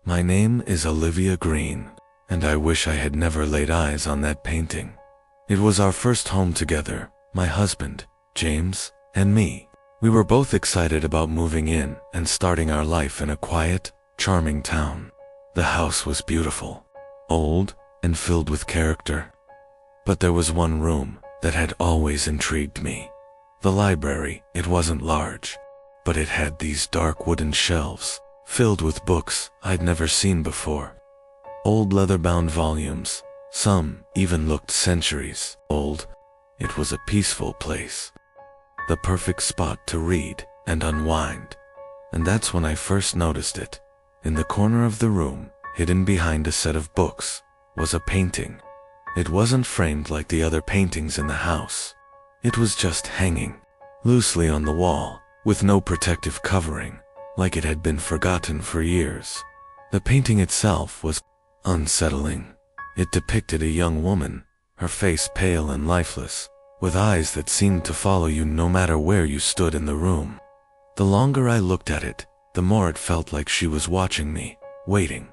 My name is Olivia Green, and I wish I had never laid eyes on that painting. It was our first home together, my husband, James, and me. We were both excited about moving in and starting our life in a quiet, charming town. The house was beautiful, old, and filled with character. But there was one room that had always intrigued me. The library. It wasn't large, but it had these dark wooden shelves filled with books I'd never seen before. Old leather-bound volumes, some even looked centuries old. It was a peaceful place, the perfect spot to read and unwind. And that's when I first noticed it. In the corner of the room, hidden behind a set of books, was a painting. It wasn't framed like the other paintings in the house. It was just hanging loosely on the wall, with no protective covering, like it had been forgotten for years. The painting itself was unsettling. It depicted a young woman, her face pale and lifeless, with eyes that seemed to follow you no matter where you stood in the room. The longer I looked at it, the more it felt like she was watching me, waiting.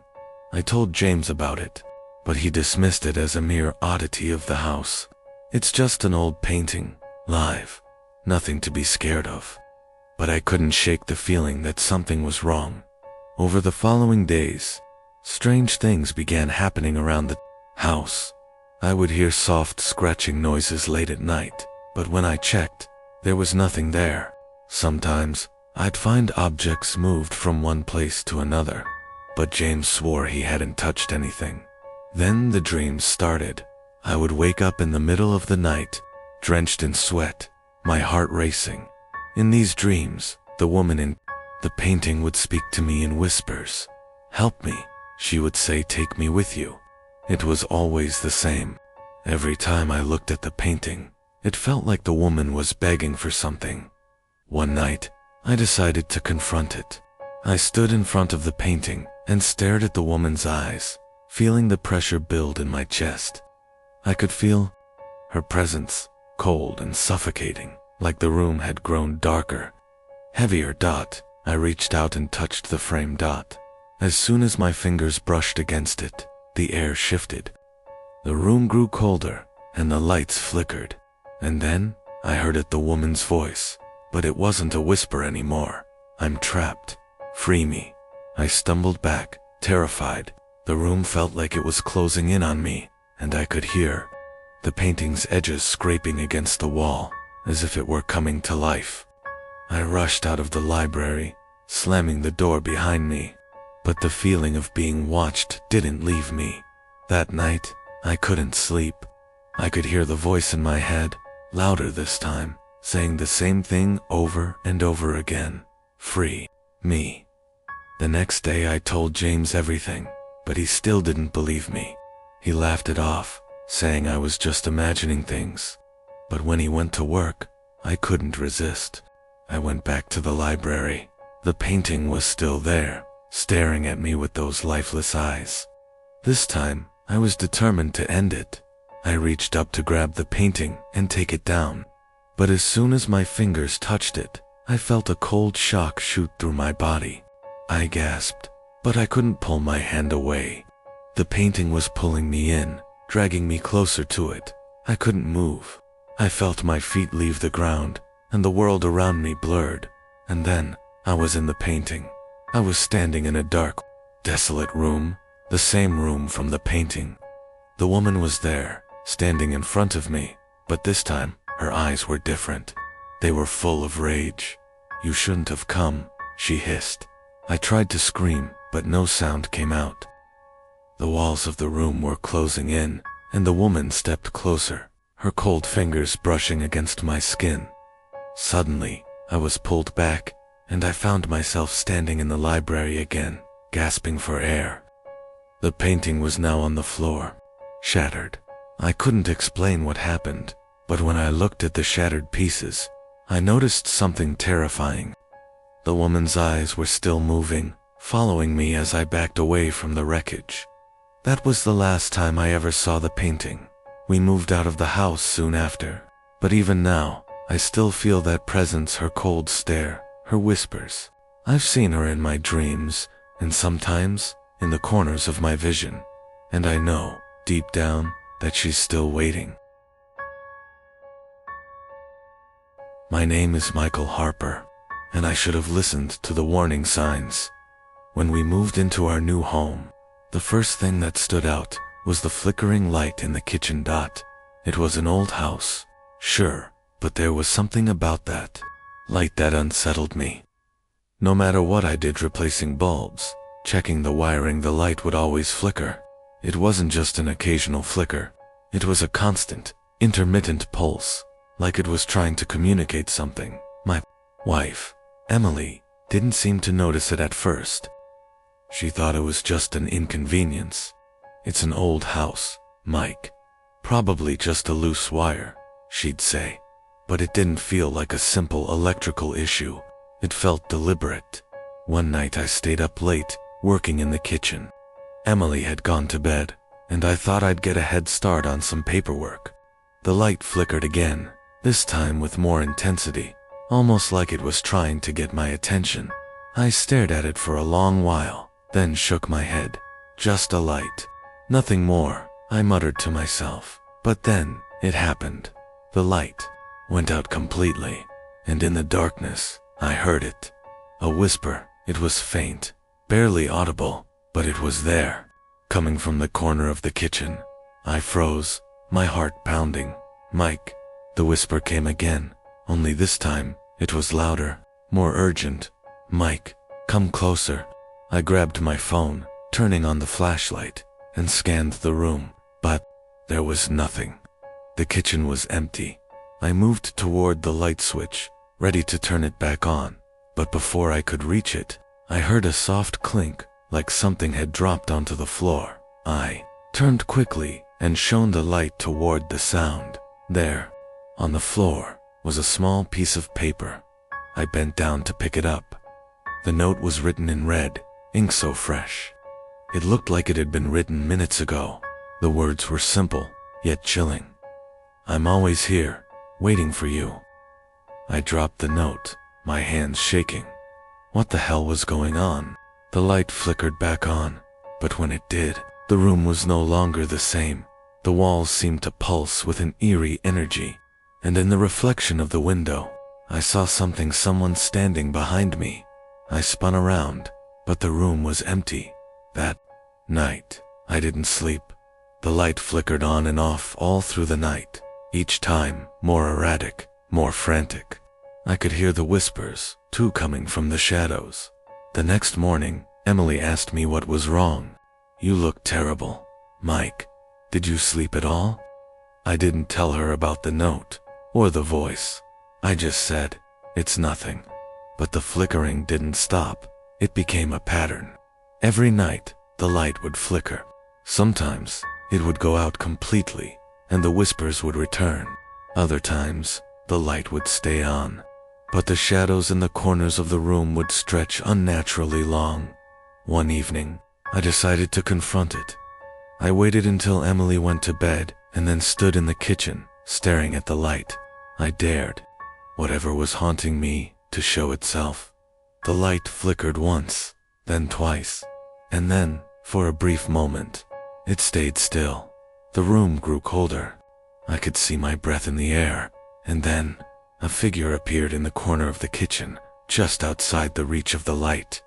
I told James about it, but he dismissed it as a mere oddity of the house. It's just an old painting, live, nothing to be scared of. But I couldn't shake the feeling that something was wrong. Over the following days, strange things began happening around the house. I would hear soft scratching noises late at night, but when I checked, there was nothing there. Sometimes, I'd find objects moved from one place to another, but James swore he hadn't touched anything. Then the dreams started. I would wake up in the middle of the night, drenched in sweat, my heart racing. In these dreams, the woman in the painting would speak to me in whispers. "Help me," she would say, "take me with you." It was always the same. Every time I looked at the painting, it felt like the woman was begging for something. One night, I decided to confront it. I stood in front of the painting and stared at the woman's eyes, feeling the pressure build in my chest. I could feel her presence, cold and suffocating, like the room had grown darker, heavier. I reached out and touched the frame. As soon as my fingers brushed against it, the air shifted. The room grew colder, and the lights flickered. And then, I heard the woman's voice, but it wasn't a whisper anymore. "I'm trapped. Free me." I stumbled back, terrified. The room felt like it was closing in on me, and I could hear the painting's edges scraping against the wall, as if it were coming to life. I rushed out of the library, slamming the door behind me. But the feeling of being watched didn't leave me. That night, I couldn't sleep. I could hear the voice in my head, louder this time, saying the same thing over and over again. "Free me." The next day I told James everything, but he still didn't believe me. He laughed it off, saying I was just imagining things. But when he went to work, I couldn't resist. I went back to the library. The painting was still there, staring at me with those lifeless eyes. This time, I was determined to end it. I reached up to grab the painting and take it down. But as soon as my fingers touched it, I felt a cold shock shoot through my body. I gasped, but I couldn't pull my hand away. The painting was pulling me in, dragging me closer to it. I couldn't move. I felt my feet leave the ground, and the world around me blurred. And then, I was in the painting. I was standing in a dark, desolate room, the same room from the painting. The woman was there, standing in front of me, but this time, her eyes were different. They were full of rage. "You shouldn't have come," she hissed. I tried to scream, but no sound came out. The walls of the room were closing in, and the woman stepped closer, her cold fingers brushing against my skin. Suddenly, I was pulled back, and I found myself standing in the library again, gasping for air. The painting was now on the floor, shattered. I couldn't explain what happened, but when I looked at the shattered pieces, I noticed something terrifying. The woman's eyes were still moving, following me as I backed away from the wreckage. That was the last time I ever saw the painting. We moved out of the house soon after, but even now, I still feel that presence, her cold stare, her whispers. I've seen her in my dreams, and sometimes, in the corners of my vision, and I know, deep down, that she's still waiting. My name is Michael Harper, and I should have listened to the warning signs. When we moved into our new home, the first thing that stood out was the flickering light in the kitchen dot. It was an old house, sure, but there was something about that light that unsettled me. No matter what I did replacing bulbs, checking the wiring, the light would always flicker. It wasn't just an occasional flicker. It was a constant, intermittent pulse, like it was trying to communicate something. My wife, Emily, didn't seem to notice it at first. She thought it was just an inconvenience. It's an old house, Mike. Probably just a loose wire, she'd say. But it didn't feel like a simple electrical issue. It felt deliberate. One night I stayed up late, working in the kitchen. Emily had gone to bed, and I thought I'd get a head start on some paperwork. The light flickered again, this time with more intensity, almost like it was trying to get my attention. I stared at it for a long while, then shook my head. Just a light. Nothing more, I muttered to myself. But then, it happened. The light went out completely, and in the darkness, I heard it. A whisper. It was faint, barely audible, but it was there, coming from the corner of the kitchen. I froze, my heart pounding. Mike. The whisper came again, only this time, it was louder, more urgent. Mike, come closer. I grabbed my phone, turning on the flashlight, and scanned the room, but there was nothing. The kitchen was empty. I moved toward the light switch, ready to turn it back on, but before I could reach it, I heard a soft clink, like something had dropped onto the floor. I turned quickly and shone the light toward the sound. There, on the floor, was a small piece of paper. I bent down to pick it up. The note was written in red, ink so fresh. It looked like it had been written minutes ago. The words were simple, yet chilling. I'm always here, waiting for you. I dropped the note, my hands shaking. What the hell was going on? The light flickered back on, but when it did, the room was no longer the same. The walls seemed to pulse with an eerie energy, and in the reflection of the window, I saw someone standing behind me. I spun around, but the room was empty. That night, I didn't sleep. The light flickered on and off all through the night, each time more erratic, more frantic. I could hear the whispers, too, coming from the shadows. The next morning, Emily asked me what was wrong. You look terrible, Mike. Did you sleep at all? I didn't tell her about the note, or the voice. I just said, it's nothing. But the flickering didn't stop. It became a pattern. Every night, the light would flicker. Sometimes, it would go out completely, and the whispers would return. Other times, the light would stay on. But the shadows in the corners of the room would stretch unnaturally long. One evening, I decided to confront it. I waited until Emily went to bed and then stood in the kitchen, staring at the light. I dared whatever was haunting me to show itself. The light flickered once, then twice, and then, for a brief moment, it stayed still. The room grew colder. I could see my breath in the air, and then a figure appeared in the corner of the kitchen, just outside the reach of the light.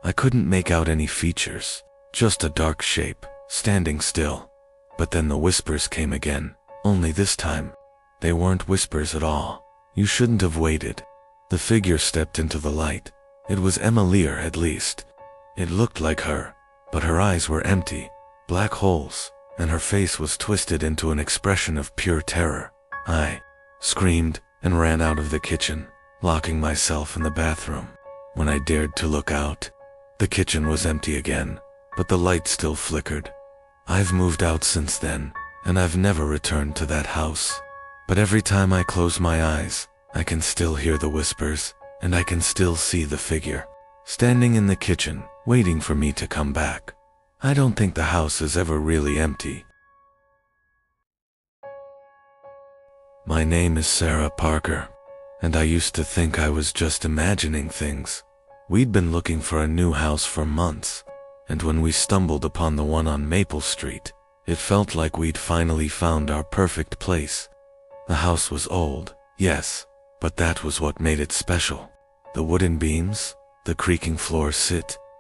I couldn't make out any features, just a dark shape, standing still. But then the whispers came again, only this time, they weren't whispers at all. You shouldn't have waited. The figure stepped into the light. It was Emily, or at least, it looked like her, but her eyes were empty, black holes, and her face was twisted into an expression of pure terror. I screamed and ran out of the kitchen, locking myself in the bathroom. When I dared to look out, the kitchen was empty again, but the light still flickered. I've moved out since then, and I've never returned to that house. But every time I close my eyes, I can still hear the whispers, and I can still see the figure, standing in the kitchen, waiting for me to come back. I don't think the house is ever really empty. My name is Sarah Parker, and I used to think I was just imagining things. We'd been looking for a new house for months, and when we stumbled upon the one on Maple Street, it felt like we'd finally found our perfect place. The house was old, yes, but that was what made it special. The wooden beams, the creaking floor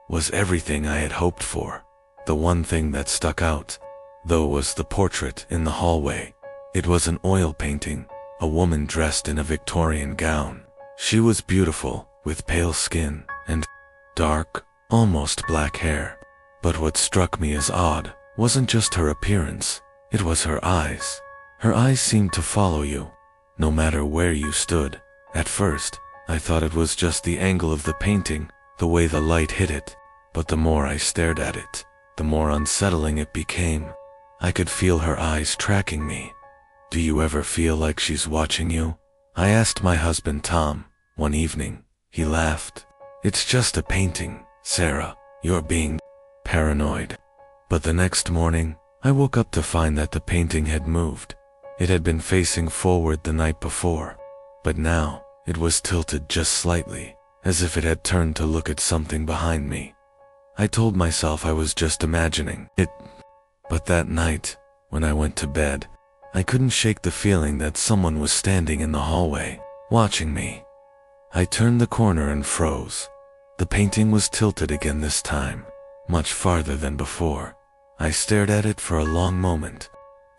was everything I had hoped for. The one thing that stuck out, though, was the portrait in the hallway. It was an oil painting, a woman dressed in a Victorian gown. She was beautiful, with pale skin and dark, almost black hair. But what struck me as odd wasn't just her appearance, it was her eyes. Her eyes seemed to follow you, no matter where you stood. At first, I thought it was just the angle of the painting, the way the light hit it, but the more I stared at it, the more unsettling it became. I could feel her eyes tracking me. "Do you ever feel like she's watching you?" I asked my husband Tom one evening. He laughed. "It's just a painting, Sarah. You're being paranoid." But the next morning, I woke up to find that the painting had moved. It had been facing forward the night before, but now it was tilted just slightly, as if it had turned to look at something behind me. I told myself I was just imagining it, but that night, when I went to bed, I couldn't shake the feeling that someone was standing in the hallway, watching me. I turned the corner and froze. The painting was tilted again this time, much farther than before. I stared at it for a long moment,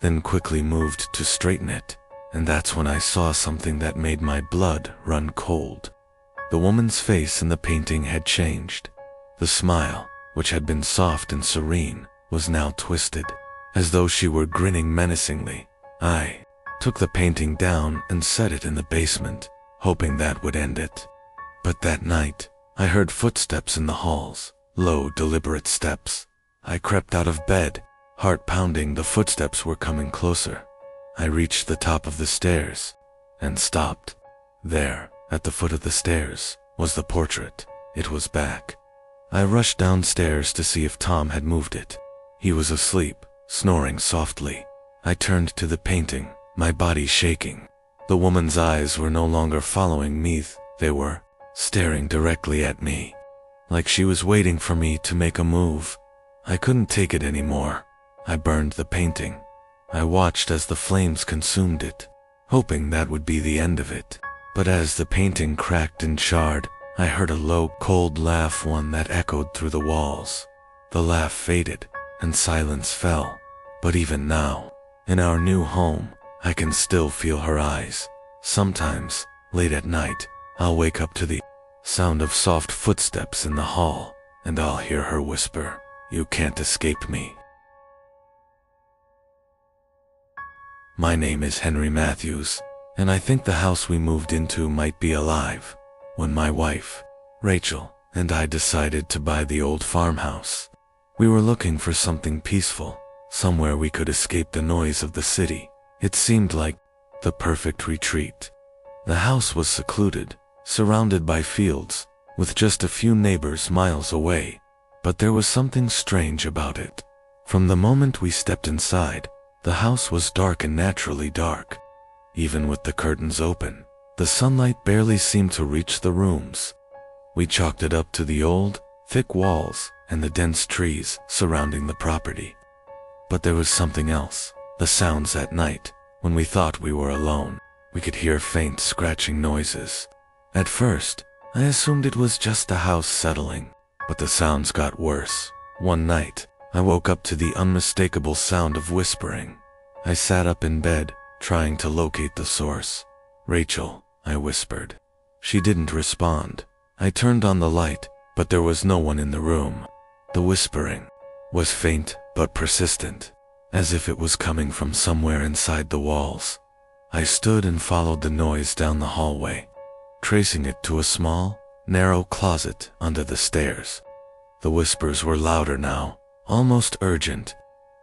then quickly moved to straighten it, and that's when I saw something that made my blood run cold. The woman's face in the painting had changed. The smile, which had been soft and serene, was now twisted, as though she were grinning menacingly. I took the painting down and set it in the basement, hoping that would end it. But that night, I heard footsteps in the halls, low, deliberate steps. I crept out of bed, heart pounding. The footsteps were coming closer. I reached the top of the stairs and stopped. There, at the foot of the stairs, was the portrait. It was back. I rushed downstairs to see if Tom had moved it. He was asleep, snoring softly. I turned to the painting, my body shaking. The woman's eyes were no longer following me, they were staring directly at me, like she was waiting for me to make a move. I couldn't take it anymore. I burned the painting. I watched as the flames consumed it, hoping that would be the end of it. But as the painting cracked and charred, I heard a low, cold laugh, one that echoed through the walls. The laugh faded, and silence fell. But even now, in our new home, I can still feel her eyes. Sometimes, late at night, I'll wake up to the sound of soft footsteps in the hall, and I'll hear her whisper, "You can't escape me." My name is Henry Matthews, and I think the house we moved into might be alive. When my wife, Rachel, and I decided to buy the old farmhouse, we were looking for something peaceful, somewhere we could escape the noise of the city. It seemed like the perfect retreat. The house was secluded, surrounded by fields, with just a few neighbors miles away. But there was something strange about it. From the moment we stepped inside, the house was dark and naturally dark. Even with the curtains open, the sunlight barely seemed to reach the rooms. We chalked it up to the old, thick walls and the dense trees surrounding the property. But there was something else. The sounds at night, when we thought we were alone, we could hear faint scratching noises. At first, I assumed it was just the house settling, but the sounds got worse. One night, I woke up to the unmistakable sound of whispering. I sat up in bed, trying to locate the source. "Rachel," I whispered. She didn't respond. I turned on the light, but there was no one in the room. The whispering was faint but persistent, as if it was coming from somewhere inside the walls. I stood and followed the noise down the hallway, tracing it to a small, narrow closet under the stairs. The whispers were louder now, almost urgent.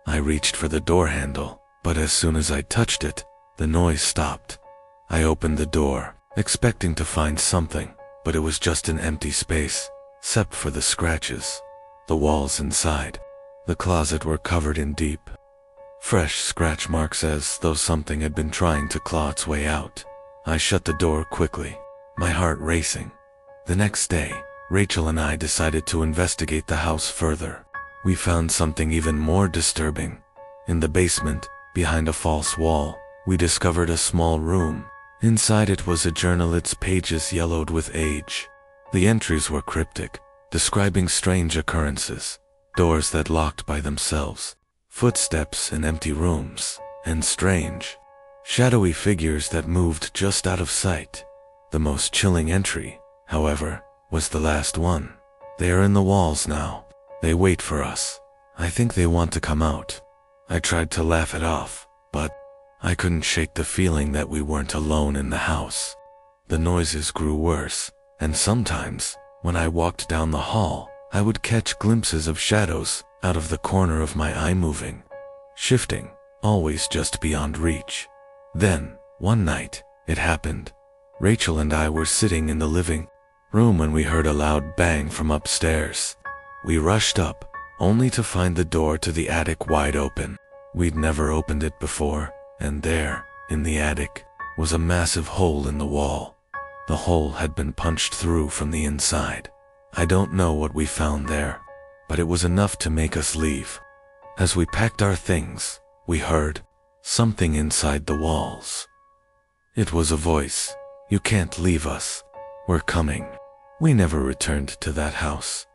I reached for the door handle, but as soon as I touched it, the noise stopped. I opened the door, expecting to find something, but it was just an empty space, except for the scratches. The walls inside the closet were covered in deep, fresh scratch marks, as though something had been trying to claw its way out. I shut the door quickly, my heart racing. The next day, Rachel and I decided to investigate the house further. we found something even more disturbing. In the basement, behind a false wall, we discovered a small room. Inside it was a journal, its pages yellowed with age. The entries were cryptic, describing strange occurrences, doors that locked by themselves, footsteps in empty rooms, and strange, shadowy figures that moved just out of sight. The most chilling entry, however, was the last one. They are in the walls now. They wait for us. I think they want to come out. I tried to laugh it off, but I couldn't shake the feeling that we weren't alone in the house. The noises grew worse, and sometimes, when I walked down the hall, I would catch glimpses of shadows out of the corner of my eye moving, shifting, always just beyond reach. Then, one night, it happened. Rachel and I were sitting in the living room when we heard a loud bang from upstairs. We rushed up, only to find the door to the attic wide open. We'd never opened it before, and there, in the attic, was a massive hole in the wall. The hole had been punched through from the inside. I don't know what we found there, but it was enough to make us leave. As we packed our things, we heard something inside the walls. It was a voice. "You can't leave us. We're coming." We never returned to that house.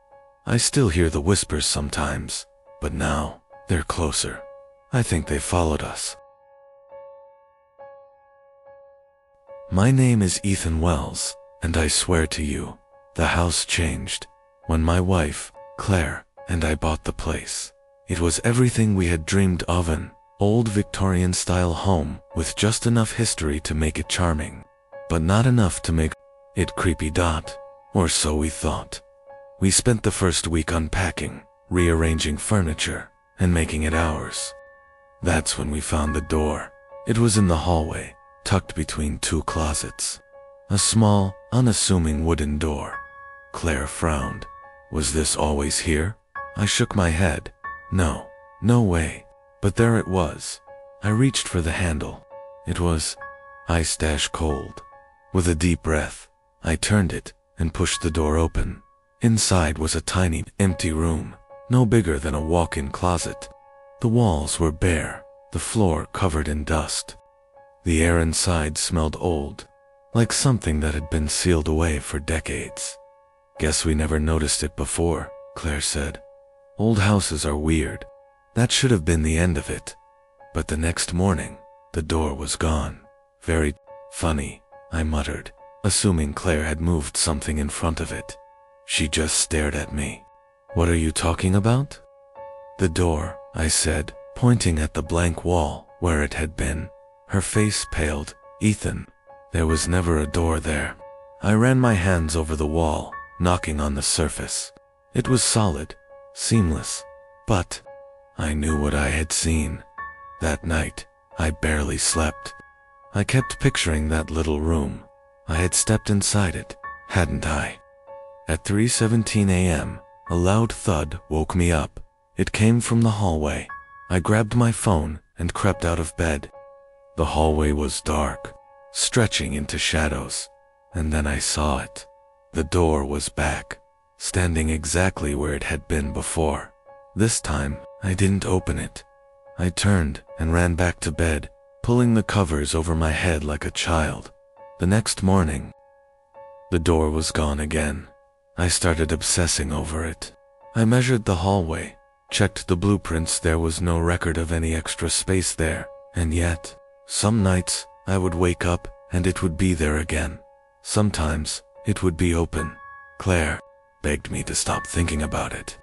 I still hear the whispers sometimes, but now they're closer. I think they followed us. My name is Ethan Wells, and I swear to you, the house changed when my wife, Claire, and I bought the place. It was everything we had dreamed of, an old Victorian-style home with just enough history to make it charming, but not enough to make it creepy. Or so we thought. We spent the first week unpacking, rearranging furniture, and making it ours. That's when we found the door. It was in the hallway, tucked between two closets. A small, unassuming wooden door. Claire frowned. Was this always here? I shook my head. No, no way. But there it was. I reached for the handle. It was ice cold. With a deep breath, I turned it and pushed the door open. Inside was a tiny, empty room, no bigger than a walk-in closet. The walls were bare, the floor covered in dust. The air inside smelled old, like something that had been sealed away for decades. "Guess we never noticed it before," Claire said. "Old houses are weird." That should have been the end of it. But the next morning, the door was gone. "Very funny," I muttered, assuming Claire had moved something in front of it. She just stared at me. "What are you talking about?" "The door," I said, pointing at the blank wall where it had been. Her face paled. "Ethan, there was never a door there." I ran my hands over the wall, knocking on the surface. It was solid, seamless, but I knew what I had seen. That night, I barely slept. I kept picturing that little room. I had stepped inside it, hadn't I? At 3:17 a.m., a loud thud woke me up. It came from the hallway. I grabbed my phone and crept out of bed. The hallway was dark, stretching into shadows, and then I saw it. The door was back, standing exactly where it had been before. This time, I didn't open it. I turned and ran back to bed, pulling the covers over my head like a child. The next morning, the door was gone again. I started obsessing over it. I measured the hallway, checked the blueprints. There was no record of any extra space there, and yet, some nights, I would wake up and it would be there again. Sometimes, it would be open. Claire begged me to stop thinking about it.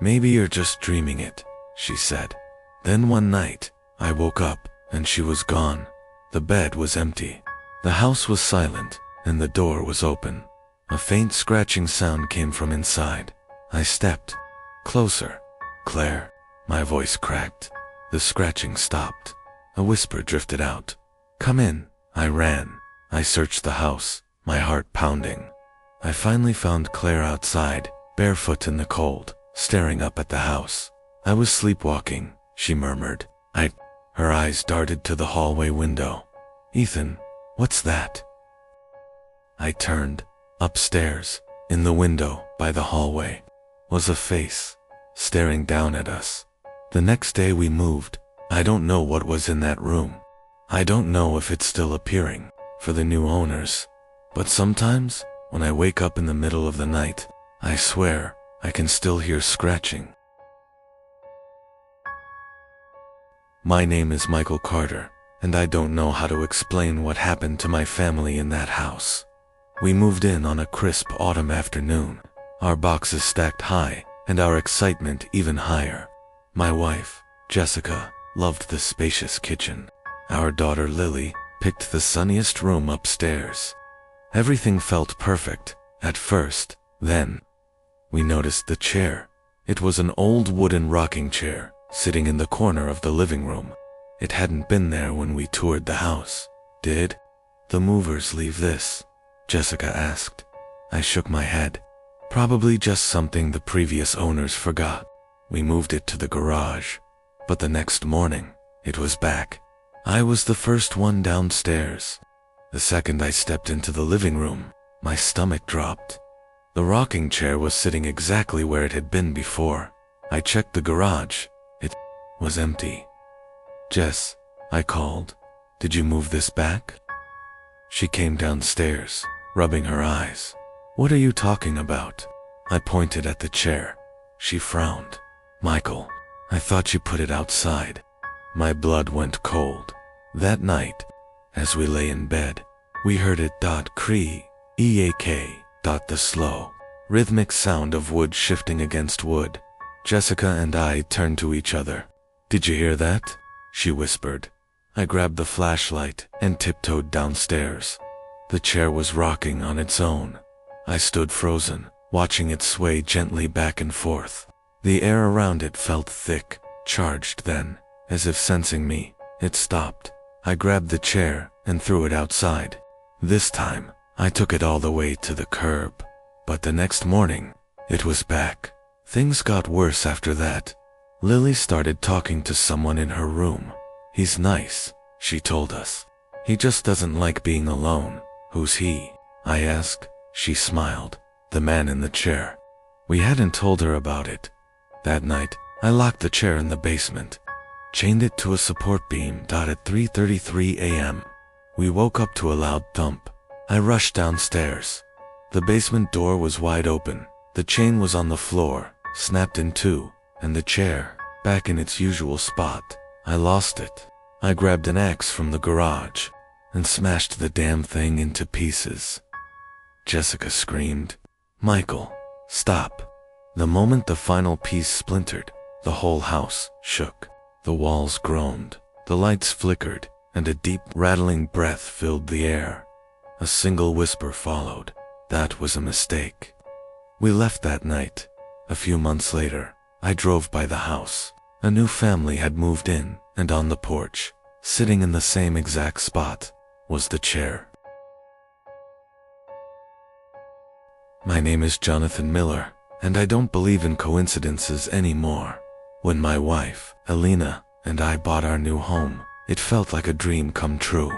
"Maybe you're just dreaming it," she said. Then one night, I woke up and she was gone. The bed was empty. The house was silent and the door was open. A faint scratching sound came from inside. I stepped closer. "Claire," my voice cracked. The scratching stopped. A whisper drifted out. "Come in." I ran. I searched the house, my heart pounding. I finally found Claire outside, barefoot in the cold, staring up at the house. "I was sleepwalking," she murmured. Her eyes darted to the hallway window. "Ethan, what's that?" I turned. Upstairs, in the window by the hallway, was a face, staring down at us. The next day we moved. I don't know what was in that room. I don't know if it's still appearing for the new owners. But sometimes, when I wake up in the middle of the night, I swear I can still hear scratching. My name is Michael Carter, and I don't know how to explain what happened to my family in that house. We moved in on a crisp autumn afternoon, our boxes stacked high, and our excitement even higher. My wife, Jessica, loved the spacious kitchen. Our daughter Lily picked the sunniest room upstairs. Everything felt perfect at first. Then we noticed the chair. It was an old wooden rocking chair sitting in the corner of the living room. It hadn't been there when we toured the house. Did the movers leave this? Jessica asked. I shook my head. Probably just something the previous owners forgot. We moved it to the garage. But the next morning, it was back. I was the first one downstairs. The second I stepped into the living room, my stomach dropped. The rocking chair was sitting exactly where it had been before. I checked the garage. It was empty. Jess, I called. Did you move this back? She came downstairs, rubbing her eyes. What are you talking about? I pointed at the chair. She frowned. Michael, I thought you put it outside. My blood went cold. That night, as we lay in bed, we heard it creak, the slow, rhythmic sound of wood shifting against wood. Jessica and I turned to each other. Did you hear that? She whispered. I grabbed the flashlight and tiptoed downstairs. The chair was rocking on its own. I stood frozen, watching it sway gently back and forth. The air around it felt thick, charged. Then, as if sensing me, it stopped. I grabbed the chair and threw it outside. This time, I took it all the way to the curb. But the next morning, it was back. Things got worse after that. Lily started talking to someone in her room. He's nice, she told us. He just doesn't like being alone. Who's he? I asked. She smiled. The man in the chair. We hadn't told her about it. That night, I locked the chair in the basement, chained it to a support beam. At 3:33 a.m., we woke up to a loud thump. I rushed downstairs. The basement door was wide open. The chain was on the floor, snapped in two, and the chair, back in its usual spot. I lost it. I grabbed an axe from the garage and smashed the damn thing into pieces. Jessica screamed. Michael, stop. The moment the final piece splintered, the whole house shook. The walls groaned, the lights flickered, and a deep, rattling breath filled the air. A single whisper followed. That was a mistake. We left that night. A few months later, I drove by the house. A new family had moved in, and on the porch, sitting in the same exact spot, was the chair. My name is Jonathan Miller, and I don't believe in coincidences anymore. When my wife, Alina, and I bought our new home, it felt like a dream come true.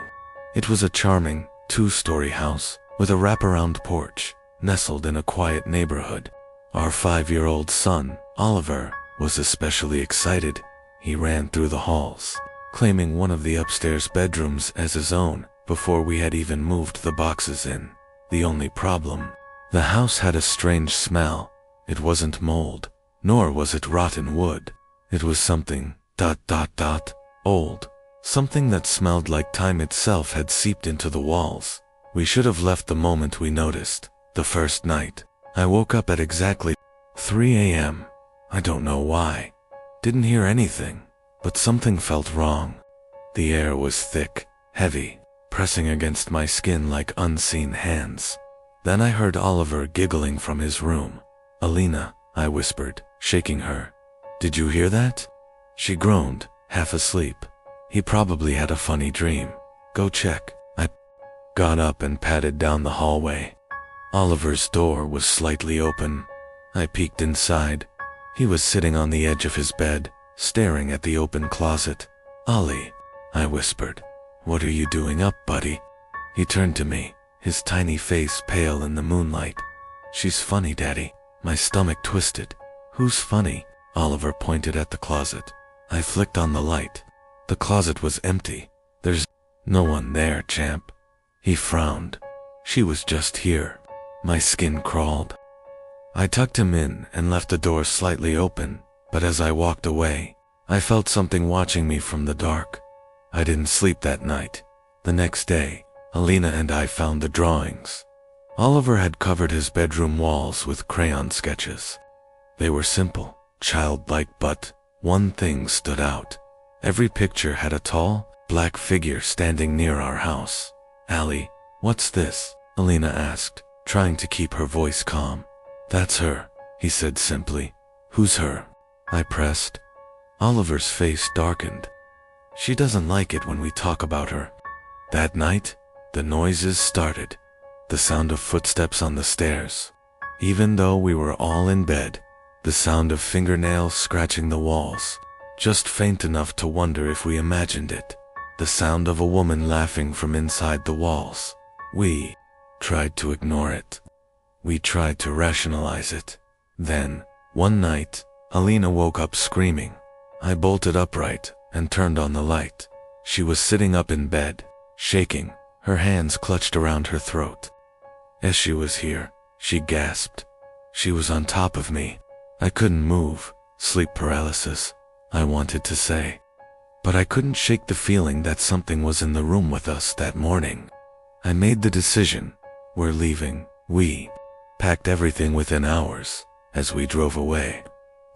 It was a charming, two-story house with a wraparound porch, nestled in a quiet neighborhood. Our 5-year-old son, Oliver, was especially excited. He ran through the halls, claiming one of the upstairs bedrooms as his own before we had even moved the boxes in. The only problem: the house had a strange smell. It wasn't mold, nor was it rotten wood. It was something, old. Something that smelled like time itself had seeped into the walls. We should have left the moment we noticed. The first night, I woke up at exactly 3 a.m. I don't know why. Didn't hear anything, but something felt wrong. The air was thick, heavy, pressing against my skin like unseen hands. Then I heard Oliver giggling from his room. Alina, I whispered, shaking her. Did you hear that? She groaned, half asleep. He probably had a funny dream. Go check. I got up and padded down the hallway. Oliver's door was slightly open. I peeked inside. He was sitting on the edge of his bed, staring at the open closet. Ollie, I whispered. What are you doing up, buddy? He turned to me, his tiny face pale in the moonlight. She's funny, Daddy. My stomach twisted. Who's funny? Oliver pointed at the closet. I flicked on the light. The closet was empty. There's no one there, champ. He frowned. She was just here. My skin crawled. I tucked him in and left the door slightly open, but as I walked away, I felt something watching me from the dark. I didn't sleep that night. The next day, Alina and I found the drawings. Oliver had covered his bedroom walls with crayon sketches. They were simple, childlike, but one thing stood out. Every picture had a tall, black figure standing near our house. "Allie, what's this?" Alina asked, trying to keep her voice calm. "That's her," he said simply. "Who's her?" I pressed. Oliver's face darkened. "She doesn't like it when we talk about her." That night, the noises started. The sound of footsteps on the stairs. Even though we were all in bed, the sound of fingernails scratching the walls, just faint enough to wonder if we imagined it. The sound of a woman laughing from inside the walls. We tried to ignore it. We tried to rationalize it. Then, one night, Alina woke up screaming. I bolted upright and turned on the light. She was sitting up in bed, shaking, her hands clutched around her throat. As she was here, she gasped. She was on top of me. I couldn't move. Sleep paralysis, I wanted to say. But I couldn't shake the feeling that something was in the room with us that morning. I made the decision. We're leaving. We packed everything within hours. As we drove away,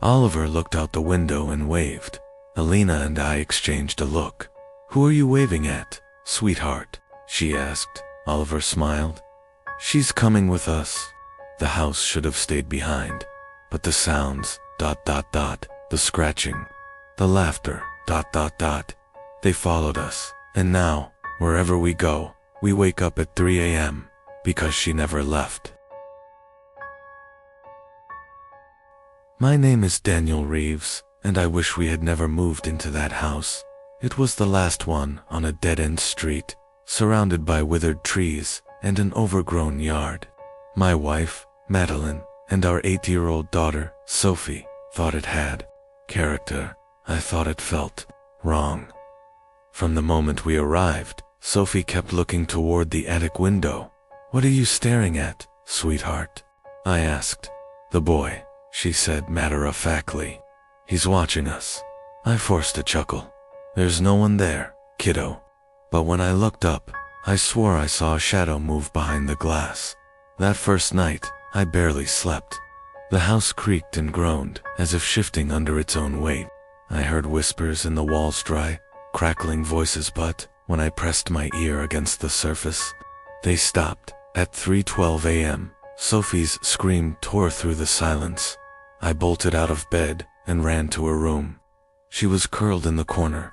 Oliver looked out the window and waved. Alina and I exchanged a look. "Who are you waving at, sweetheart?" she asked. Oliver smiled. "She's coming with us." The house should have stayed behind. But the sounds, ... the scratching, the laughter, ... they followed us. And now, wherever we go, we wake up at 3 a.m. because she never left. My name is Daniel Reeves, and I wish we had never moved into that house. It was the last one on a dead-end street, surrounded by withered trees and an overgrown yard. My wife, Madeline, and our 8-year-old daughter, Sophie, thought it had character. I thought it felt wrong. From the moment we arrived, Sophie kept looking toward the attic window. "What are you staring at, sweetheart?" I asked. "The boy," she said matter-of-factly. "He's watching us." I forced a chuckle. "There's no one there, kiddo." But when I looked up, I swore I saw a shadow move behind the glass. That first night, I barely slept. The house creaked and groaned, as if shifting under its own weight. I heard whispers in the walls, dry, crackling voices, but when I pressed my ear against the surface, they stopped. At 3:12 a.m., Sophie's scream tore through the silence. I bolted out of bed and ran to her room. She was curled in the corner,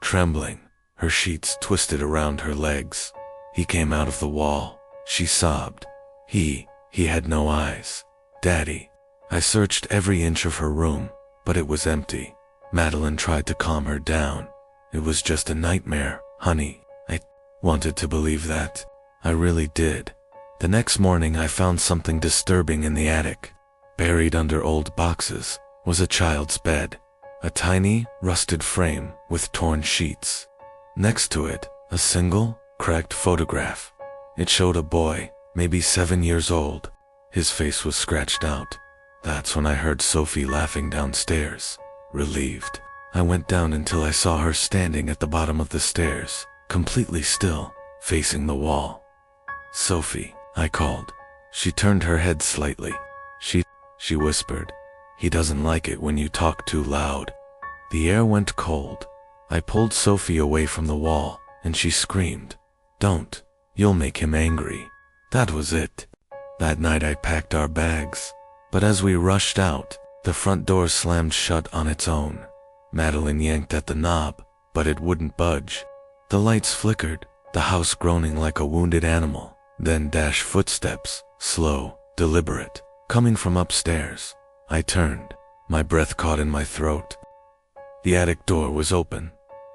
trembling, her sheets twisted around her legs. "He came out of the wall," she sobbed. He had no eyes. "Daddy." I searched every inch of her room, but it was empty. Madeline tried to calm her down. "It was just a nightmare, honey." I wanted to believe that. I really did. The next morning I found something disturbing in the attic. Buried under old boxes was a child's bed, a tiny, rusted frame with torn sheets. Next to it, a single, cracked photograph. It showed a boy, maybe 7 years old. His face was scratched out. That's when I heard Sophie laughing downstairs. Relieved, I went down until I saw her standing at the bottom of the stairs, completely still, facing the wall. "Sophie," I called. She turned her head slightly. She whispered, "He doesn't like it when you talk too loud." The air went cold. I pulled Sophie away from the wall, and she screamed, "Don't, you'll make him angry." That was it. That night I packed our bags. But as we rushed out, the front door slammed shut on its own. Madeline yanked at the knob, but it wouldn't budge. The lights flickered, the house groaning like a wounded animal. Then dashed footsteps, slow, deliberate, coming from upstairs. I turned, my breath caught in my throat. The attic door was open,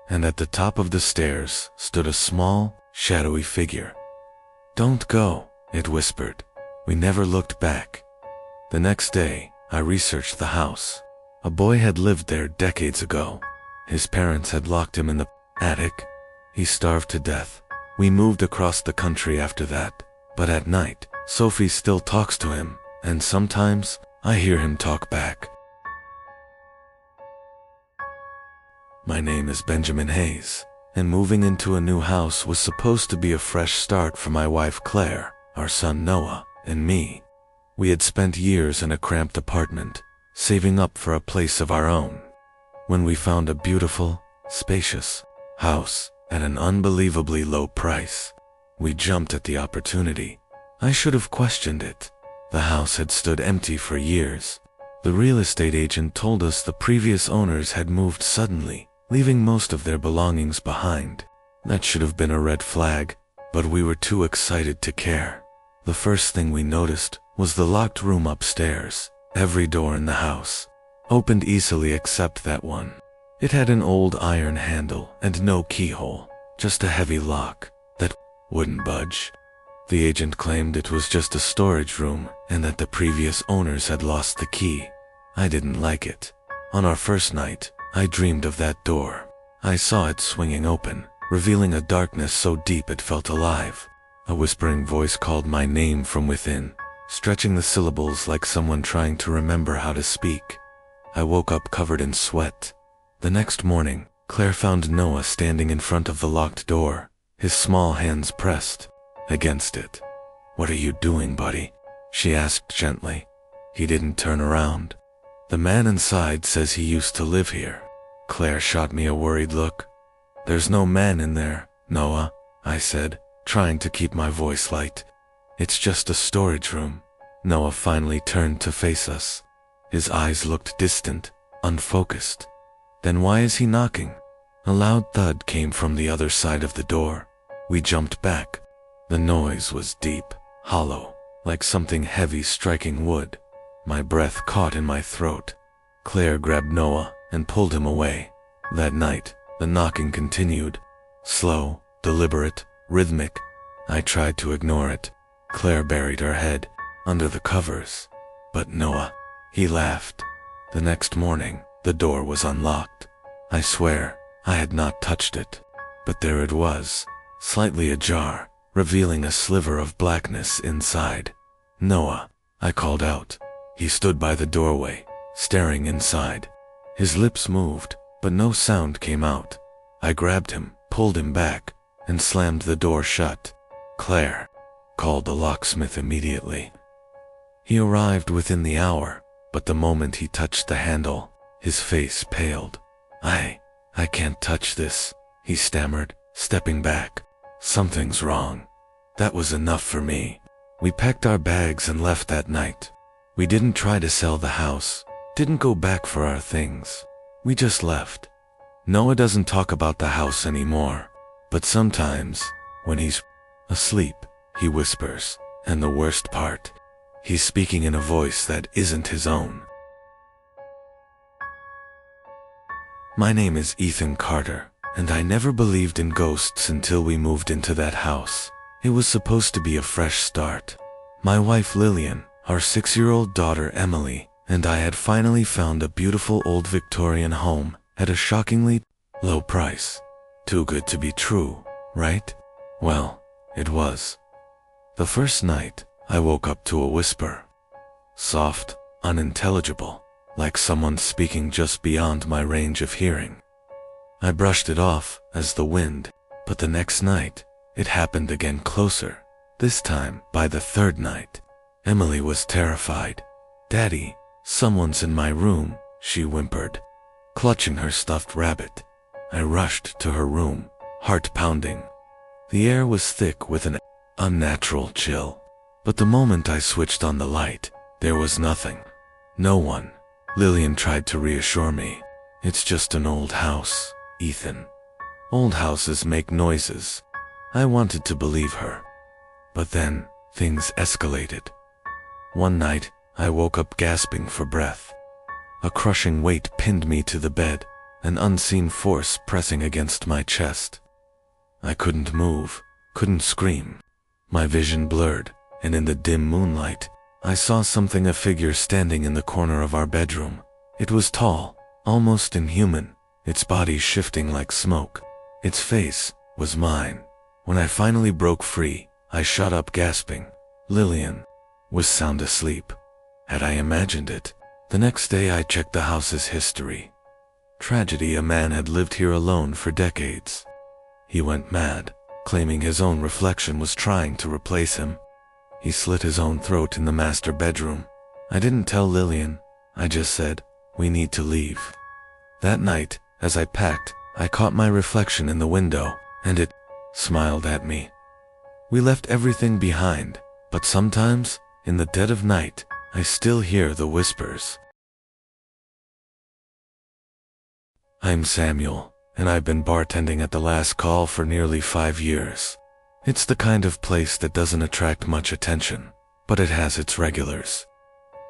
and at the top of the stairs stood a small, shadowy figure. "Don't go," it whispered. We never looked back. The next day, I researched the house. A boy had lived there decades ago. His parents had locked him in the attic. He starved to death. We moved across the country after that, but at night, Sophie still talks to him, and sometimes I hear him talk back. My name is Benjamin Hayes, and moving into a new house was supposed to be a fresh start for my wife Claire, our son Noah, and me. We had spent years in a cramped apartment, saving up for a place of our own. When we found a beautiful, spacious house at an unbelievably low price, we jumped at the opportunity. I should have questioned it. The house had stood empty for years. The real estate agent told us the previous owners had moved suddenly, leaving most of their belongings behind. That should have been a red flag, but we were too excited to care. The first thing we noticed was the locked room upstairs. Every door in the house opened easily except that one. It had an old iron handle and no keyhole, just a heavy lock that wouldn't budge. The agent claimed it was just a storage room and that the previous owners had lost the key. I didn't like it. On our first night, I dreamed of that door. I saw it swinging open, revealing a darkness so deep it felt alive. A whispering voice called my name from within, stretching the syllables like someone trying to remember how to speak. I woke up covered in sweat. The next morning, Claire found Noah standing in front of the locked door, his small hands pressed against it. "What are you doing, buddy?" she asked gently. He didn't turn around. "The man inside says he used to live here." Claire shot me a worried look. "There's no man in there, Noah," I said, trying to keep my voice light. "It's just a storage room." Noah finally turned to face us. His eyes looked distant, unfocused. "Then why is he knocking?" A loud thud came from the other side of the door. We jumped back. The noise was deep, hollow, like something heavy striking wood. My breath caught in my throat. Claire grabbed Noah and pulled him away. That night, the knocking continued. Slow, deliberate, rhythmic. I tried to ignore it. Claire buried her head under the covers. But Noah, he laughed. The next morning, the door was unlocked. I swear, I had not touched it. But there it was, slightly ajar, revealing a sliver of blackness inside. "Noah," I called out. He stood by the doorway, staring inside. His lips moved, but no sound came out. I grabbed him, pulled him back, and slammed the door shut. "Claire," called the locksmith immediately. He arrived within the hour, but the moment he touched the handle, his face paled. I can't touch this," he stammered, stepping back. "Something's wrong." That was enough for me. We packed our bags and left that night. We didn't try to sell the house, didn't go back for our things. We just left. Noah doesn't talk about the house anymore, but sometimes, when he's asleep, he whispers, and the worst part, he's speaking in a voice that isn't his own. My name is Ethan Carter, and I never believed in ghosts until we moved into that house. It was supposed to be a fresh start. My wife Lillian, our 6-year-old daughter Emily, and I had finally found a beautiful old Victorian home at a shockingly low price. Too good to be true, right? Well, it was. The first night, I woke up to a whisper. Soft, unintelligible, like someone speaking just beyond my range of hearing. I brushed it off as the wind, but the next night, it happened again closer. This time, by the third night, Emily was terrified. "Daddy, someone's in my room," she whimpered, clutching her stuffed rabbit. I rushed to her room, heart pounding. The air was thick with an unnatural chill, but the moment I switched on the light, there was nothing. No one. Lillian tried to reassure me. "It's just an old house, Ethan. Old houses make noises." I wanted to believe her. But then, things escalated. One night, I woke up gasping for breath. A crushing weight pinned me to the bed, an unseen force pressing against my chest. I couldn't move, couldn't scream. My vision blurred, and in the dim moonlight, I saw something, a figure standing in the corner of our bedroom. It was tall, almost inhuman, its body shifting like smoke. Its face was mine. When I finally broke free, I shot up gasping. Lillian was sound asleep. Had I imagined it? The next day I checked the house's history. Tragedy: a man had lived here alone for decades. He went mad, claiming his own reflection was trying to replace him. He slit his own throat in the master bedroom. I didn't tell Lillian. I just said, "We need to leave." That night, as I packed, I caught my reflection in the window, and it smiled at me. We left everything behind, but sometimes, in the dead of night, I still hear the whispers. I'm Samuel, and I've been bartending at the Last Call for nearly 5 years. It's the kind of place that doesn't attract much attention, but it has its regulars.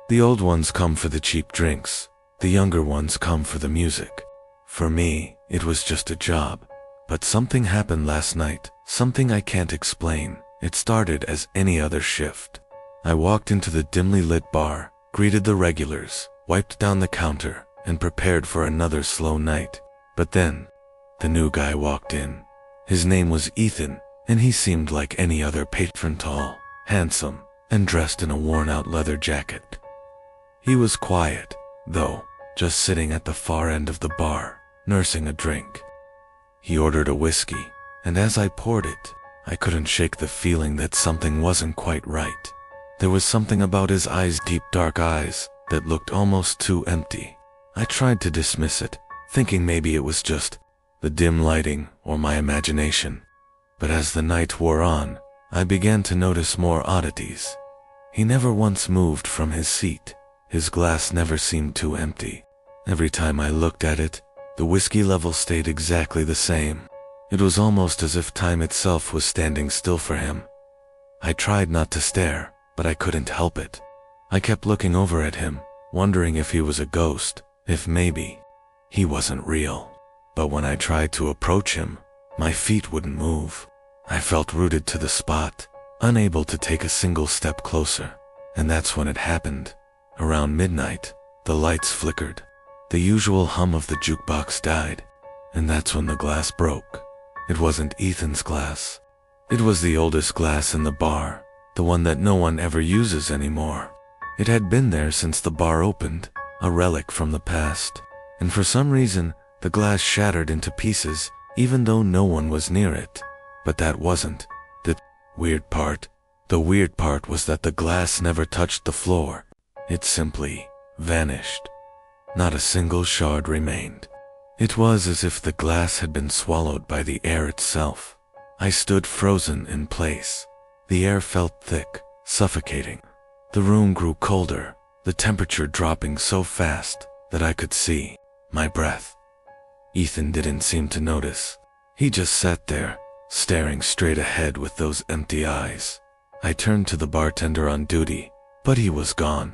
The old ones come for the cheap drinks, the younger ones come for the music. For me, it was just a job. But something happened last night, something I can't explain. It started as any other shift. I walked into the dimly lit bar, greeted the regulars, wiped down the counter, and prepared for another slow night. But then, the new guy walked in. His name was Ethan, and he seemed like any other patron: tall, handsome, and dressed in a worn-out leather jacket. He was quiet, though, just sitting at the far end of the bar, nursing a drink. He ordered a whiskey, and as I poured it, I couldn't shake the feeling that something wasn't quite right. There was something about his eyes, deep dark eyes, that looked almost too empty. I tried to dismiss it, thinking maybe it was just the dim lighting or my imagination. But as the night wore on, I began to notice more oddities. He never once moved from his seat. His glass never seemed too empty. Every time I looked at it, the whiskey level stayed exactly the same. It was almost as if time itself was standing still for him. I tried not to stare, but I couldn't help it. I kept looking over at him, wondering if he was a ghost, if maybe he wasn't real. But when I tried to approach him, my feet wouldn't move. I felt rooted to the spot, unable to take a single step closer. And that's when it happened. Around midnight, the lights flickered. The usual hum of the jukebox died, and that's when the glass broke. It wasn't Ethan's glass. It was the oldest glass in the bar, the one that no one ever uses anymore. It had been there since the bar opened, a relic from the past. And for some reason, the glass shattered into pieces, even though no one was near it. But that wasn't the weird part. The weird part was that the glass never touched the floor. It simply vanished. Not a single shard remained. It was as if the glass had been swallowed by the air itself. I stood frozen in place. The air felt thick, suffocating. The room grew colder, the temperature dropping so fast that I could see my breath. Ethan didn't seem to notice. He just sat there, staring straight ahead with those empty eyes. I turned to the bartender on duty, but he was gone.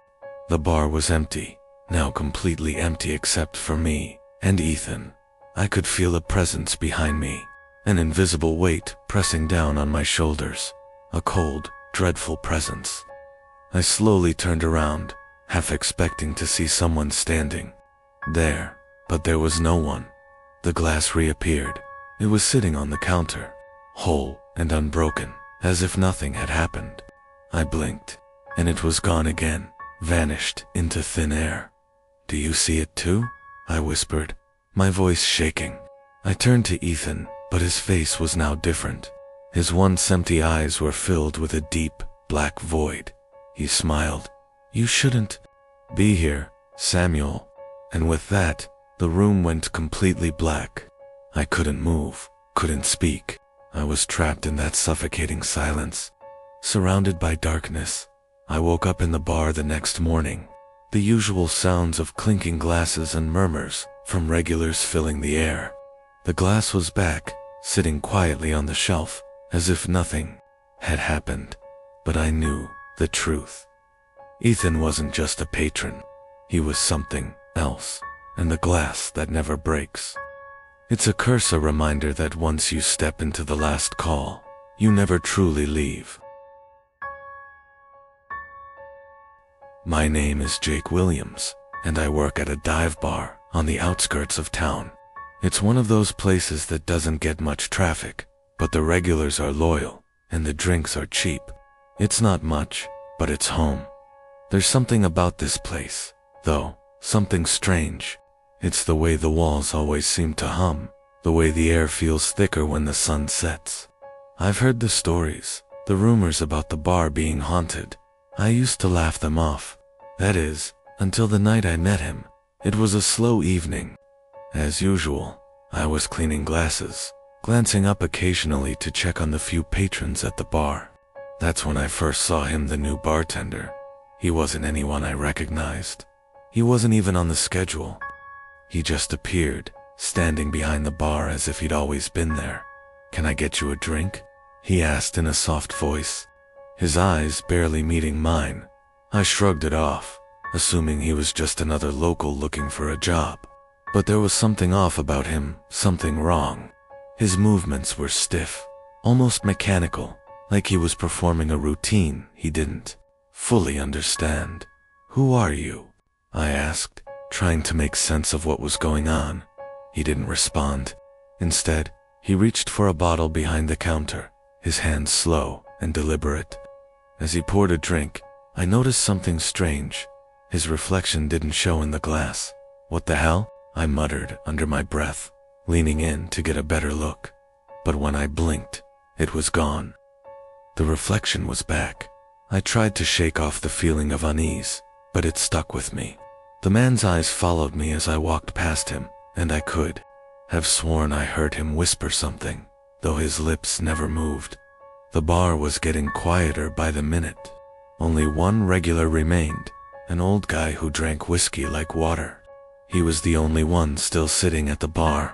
The bar was empty. Now completely empty except for me and Ethan. I could feel a presence behind me, an invisible weight pressing down on my shoulders, a cold, dreadful presence. I slowly turned around, half expecting to see someone standing there, but there was no one. The glass reappeared. It was sitting on the counter, whole and unbroken, as if nothing had happened. I blinked, and it was gone again, vanished into thin air. "Do you see it too?" I whispered, my voice shaking. I turned to Ethan, but his face was now different. His once empty eyes were filled with a deep, black void. He smiled. "You shouldn't be here, Samuel." And with that, the room went completely black. I couldn't move, couldn't speak. I was trapped in that suffocating silence, surrounded by darkness. I woke up in the bar the next morning. The usual sounds of clinking glasses and murmurs from regulars filling the air. The glass was back, sitting quietly on the shelf, as if nothing had happened. But I knew the truth. Ethan wasn't just a patron. He was something else, and the glass that never breaks. It's a curse, a reminder that once you step into the last call, you never truly leave. My name is Jake Williams, and I work at a dive bar on the outskirts of town. It's one of those places that doesn't get much traffic, but the regulars are loyal, and the drinks are cheap. It's not much, but it's home. There's something about this place, though, something strange. It's the way the walls always seem to hum, the way the air feels thicker when the sun sets. I've heard the stories, the rumors about the bar being haunted. I used to laugh them off. That is, until the night I met him. It was a slow evening. As usual, I was cleaning glasses, glancing up occasionally to check on the few patrons at the bar. That's when I first saw him, the new bartender. He wasn't anyone I recognized. He wasn't even on the schedule. He just appeared, standing behind the bar as if he'd always been there. "Can I get you a drink?" he asked in a soft voice, his eyes barely meeting mine. I shrugged it off, assuming he was just another local looking for a job. But there was something off about him, something wrong. His movements were stiff, almost mechanical, like he was performing a routine he didn't fully understand. "Who are you?" I asked, trying to make sense of what was going on. He didn't respond. Instead, he reached for a bottle behind the counter, his hands slow and deliberate. As he poured a drink, I noticed something strange. His reflection didn't show in the glass. "What the hell?" I muttered under my breath, leaning in to get a better look. But when I blinked, it was gone. The reflection was back. I tried to shake off the feeling of unease, but it stuck with me. The man's eyes followed me as I walked past him, and I could have sworn I heard him whisper something, though his lips never moved. The bar was getting quieter by the minute. Only one regular remained, an old guy who drank whiskey like water. He was the only one still sitting at the bar.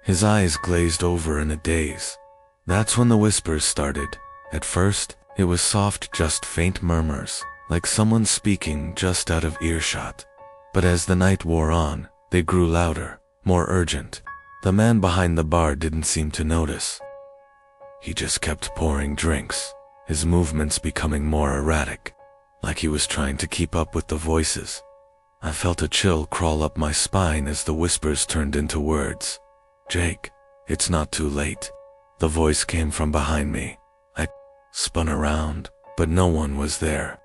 His eyes glazed over in a daze. That's when the whispers started. At first, it was soft, just faint murmurs, like someone speaking just out of earshot. But as the night wore on, they grew louder, more urgent. The man behind the bar didn't seem to notice. He just kept pouring drinks, his movements becoming more erratic, like he was trying to keep up with the voices. I felt a chill crawl up my spine as the whispers turned into words. "Jake, it's not too late." The voice came from behind me. I spun around, but no one was there.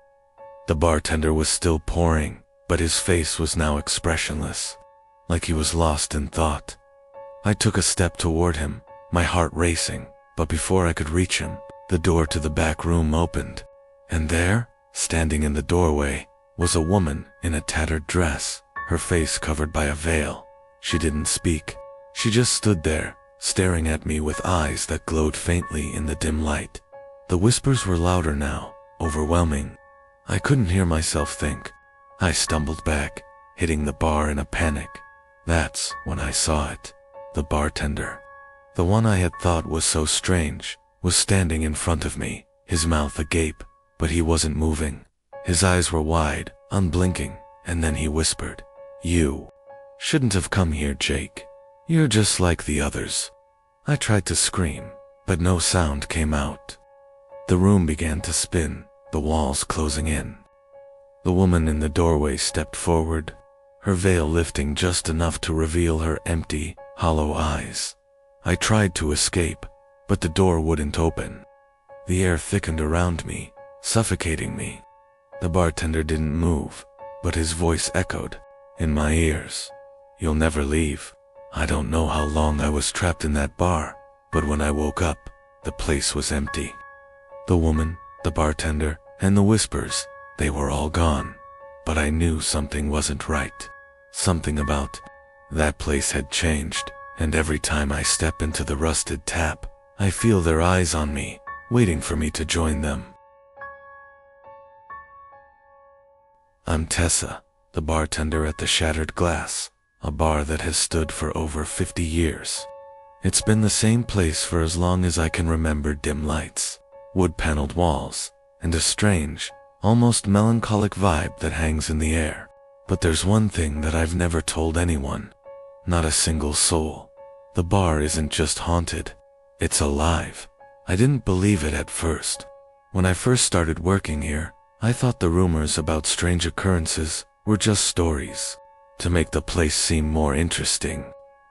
The bartender was still pouring, but his face was now expressionless, like he was lost in thought. I took a step toward him, my heart racing, but before I could reach him, the door to the back room opened. And there, standing in the doorway, was a woman in a tattered dress, her face covered by a veil. She didn't speak. She just stood there, staring at me with eyes that glowed faintly in the dim light. The whispers were louder now, overwhelming. I couldn't hear myself think. I stumbled back, hitting the bar in a panic. That's when I saw it. The bartender, the one I had thought was so strange, was standing in front of me, his mouth agape, but he wasn't moving. His eyes were wide, unblinking, and then he whispered, "You shouldn't have come here, Jake. You're just like the others." I tried to scream, but no sound came out. The room began to spin, the walls closing in. The woman in the doorway stepped forward, her veil lifting just enough to reveal her empty, hollow eyes. I tried to escape, but the door wouldn't open. The air thickened around me, suffocating me. The bartender didn't move, but his voice echoed in my ears. "You'll never leave." I don't know how long I was trapped in that bar, but when I woke up, the place was empty. The woman, the bartender, and the whispers, they were all gone. But I knew something wasn't right. Something about that place had changed, and every time I step into the rusted tap, I feel their eyes on me, waiting for me to join them. I'm Tessa, the bartender at the Shattered Glass, a bar that has stood for over 50 years. It's been the same place for as long as I can remember. Dim lights, wood-paneled walls, and a strange, almost melancholic vibe that hangs in the air. But there's one thing that I've never told anyone. Not a single soul. The bar isn't just haunted, it's alive. I didn't believe it at first. When I first started working here, I thought the rumors about strange occurrences were just stories. to make the place seem more interesting.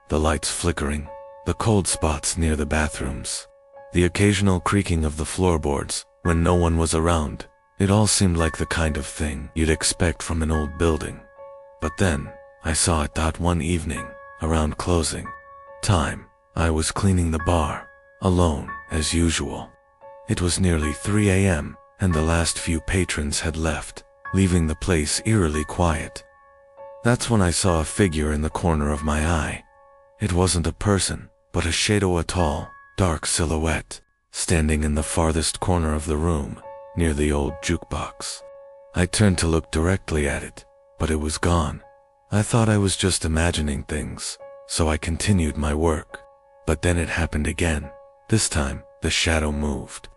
The lights flickering, the cold spots near the bathrooms, the occasional creaking of the floorboards when no one was around. It all seemed like the kind of thing you'd expect from an old building. But then, I saw it that one evening, around closing time. I was cleaning the bar, alone, as usual. It was nearly 3 a.m., and the last few patrons had left, leaving the place eerily quiet. That's when I saw a figure in the corner of my eye. It wasn't a person, but a shadow, a tall, dark silhouette, standing in the farthest corner of the room, near the old jukebox. I turned to look directly at it, but it was gone. I thought I was just imagining things, so I continued my work. But then it happened again. This time, the shadow moved.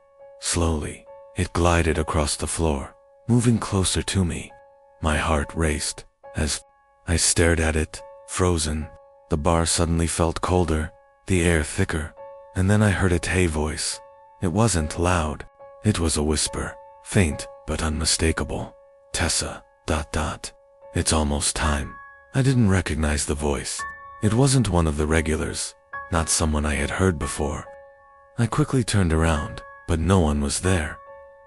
Slowly, it glided across the floor, moving closer to me. My heart raced as I stared at it, frozen. The bar suddenly felt colder, the air thicker, and then I heard a Tay voice. It wasn't loud. It was a whisper, faint but unmistakable. Tessa, ... It's almost time. I didn't recognize the voice. It wasn't one of the regulars, not someone I had heard before. I quickly turned around, but no one was there.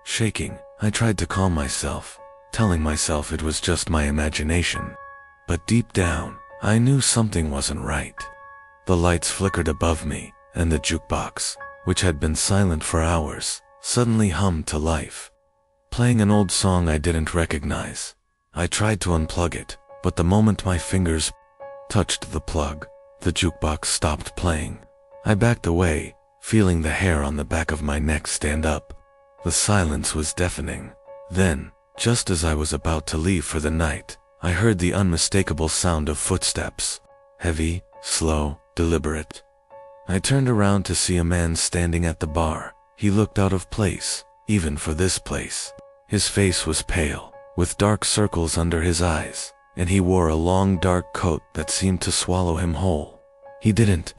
Shaking, I tried to calm myself, telling myself it was just my imagination. But deep down, I knew something wasn't right. The lights flickered above me, and the jukebox, which had been silent for hours, suddenly hummed to life, playing an old song I didn't recognize. I tried to unplug it, but the moment my fingers touched the plug, the jukebox stopped playing. I backed away, feeling the hair on the back of my neck stand up. The silence was deafening. Then, just as I was about to leave for the night, I heard the unmistakable sound of footsteps. Heavy, slow, deliberate. I turned around to see a man standing at the bar. He looked out of place, even for this place. His face was pale, with dark circles under his eyes, and he wore a long dark coat that seemed to swallow him whole. He didn't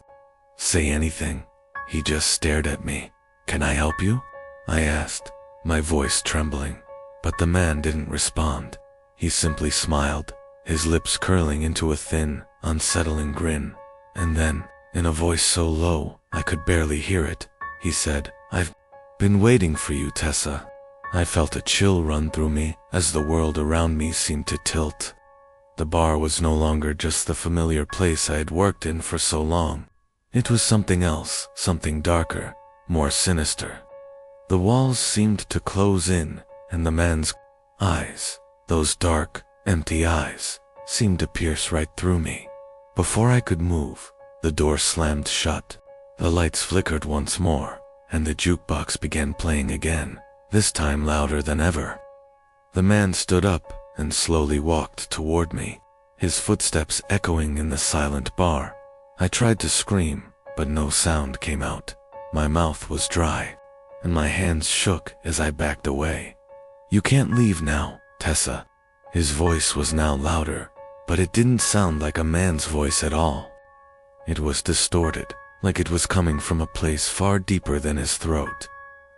say anything. He just stared at me. "Can I help you?" I asked, my voice trembling. But the man didn't respond. He simply smiled, his lips curling into a thin, unsettling grin. And then, in a voice so low I could barely hear it, he said, "I've been waiting for you, Tessa." I felt a chill run through me as the world around me seemed to tilt. The bar was no longer just the familiar place I had worked in for so long. It was something else, something darker, more sinister. The walls seemed to close in, and the man's eyes, those dark, empty eyes, seemed to pierce right through me. Before I could move, the door slammed shut. The lights flickered once more, and the jukebox began playing again, this time louder than ever. The man stood up and slowly walked toward me, his footsteps echoing in the silent bar. I tried to scream, but no sound came out. My mouth was dry, and my hands shook as I backed away. "You can't leave now, Tessa." His voice was now louder, but it didn't sound like a man's voice at all. It was distorted, like it was coming from a place far deeper than his throat.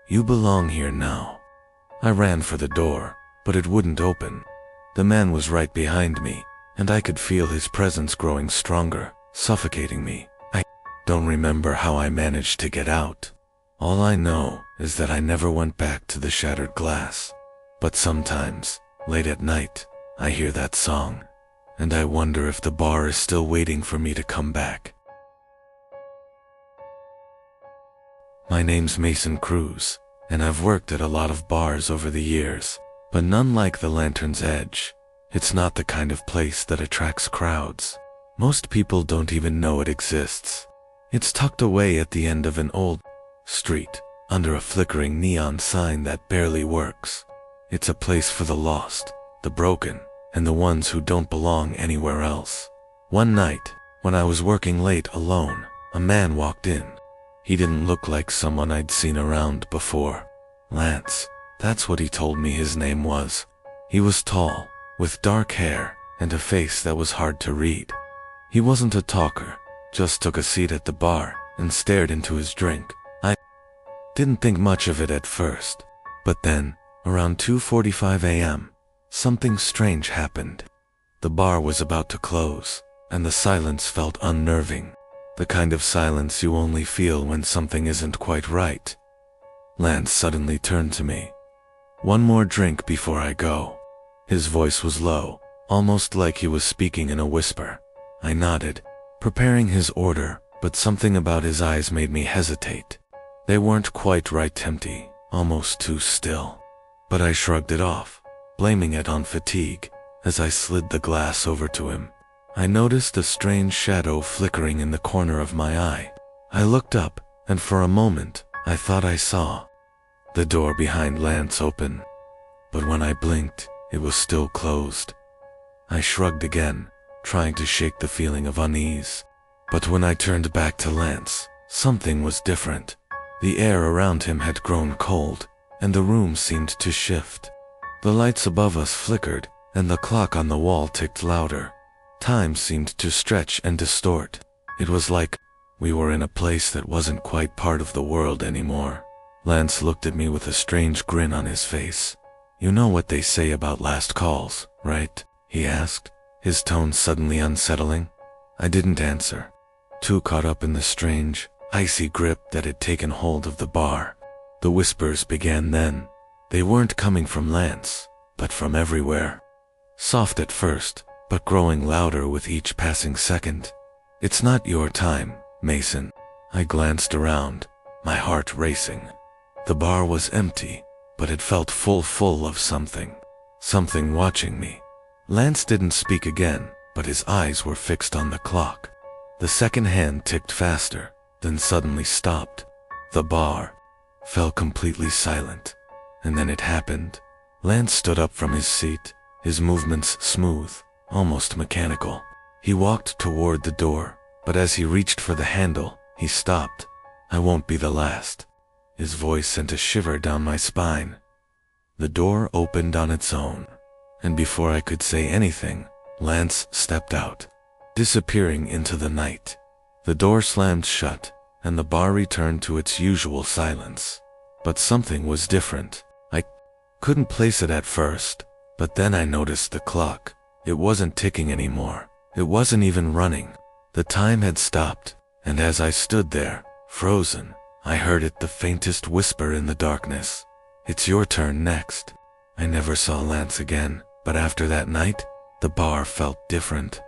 "You belong here now." I ran for the door, but it wouldn't open. The man was right behind me, and I could feel his presence growing stronger, suffocating me. I don't remember how I managed to get out. All I know is that I never went back to the shattered glass. But sometimes, late at night, I hear that song, and I wonder if the bar is still waiting for me to come back. My name's Mason Cruz, and I've worked at a lot of bars over the years, but none like the Lantern's Edge. It's not the kind of place that attracts crowds. Most people don't even know it exists. It's tucked away at the end of an old street, under a flickering neon sign that barely works. It's a place for the lost, the broken, and the ones who don't belong anywhere else. One night, when I was working late alone, a man walked in. He didn't look like someone I'd seen around before. Lance, that's what he told me his name was. He was tall, with dark hair, and a face that was hard to read. He wasn't a talker, just took a seat at the bar and stared into his drink. I didn't think much of it at first, but then, around 2:45 a.m., something strange happened. The bar was about to close, and the silence felt unnerving. The kind of silence you only feel when something isn't quite right. Lance suddenly turned to me. "One more drink before I go." His voice was low, almost like he was speaking in a whisper. I nodded, preparing his order, but something about his eyes made me hesitate. They weren't quite right empty, almost too still. But I shrugged it off, blaming it on fatigue. As I slid the glass over to him, I noticed a strange shadow flickering in the corner of my eye. I looked up, and for a moment, I thought I saw the door behind Lance open. But when I blinked, it was still closed. I shrugged again, trying to shake the feeling of unease. But when I turned back to Lance, something was different. The air around him had grown cold, and the room seemed to shift. The lights above us flickered, and the clock on the wall ticked louder. Time seemed to stretch and distort. It was like we were in a place that wasn't quite part of the world anymore. Lance looked at me with a strange grin on his face. "You know what they say about last calls, right?" he asked, his tone suddenly unsettling. I didn't answer, too caught up in the strange, icy grip that had taken hold of the bar. The whispers began then. They weren't coming from Lance, but from everywhere. Soft at first, but growing louder with each passing second. "It's not your time, Mason." I glanced around, my heart racing. The bar was empty, but it felt full of something. Something watching me. Lance didn't speak again, but his eyes were fixed on the clock. The second hand ticked faster, then suddenly stopped. The bar fell completely silent. And then it happened. Lance stood up from his seat, his movements smooth, almost mechanical. He walked toward the door, but as he reached for the handle, he stopped. "I won't be the last." His voice sent a shiver down my spine. The door opened on its own, and before I could say anything, Lance stepped out, disappearing into the night. The door slammed shut, and the bar returned to its usual silence. But something was different. I couldn't place it at first, but then I noticed the clock. It wasn't ticking anymore. It wasn't even running. The time had stopped, and as I stood there, frozen, I heard it, the faintest whisper in the darkness. "It's your turn next." I never saw Lance again, but after that night, the bar felt different.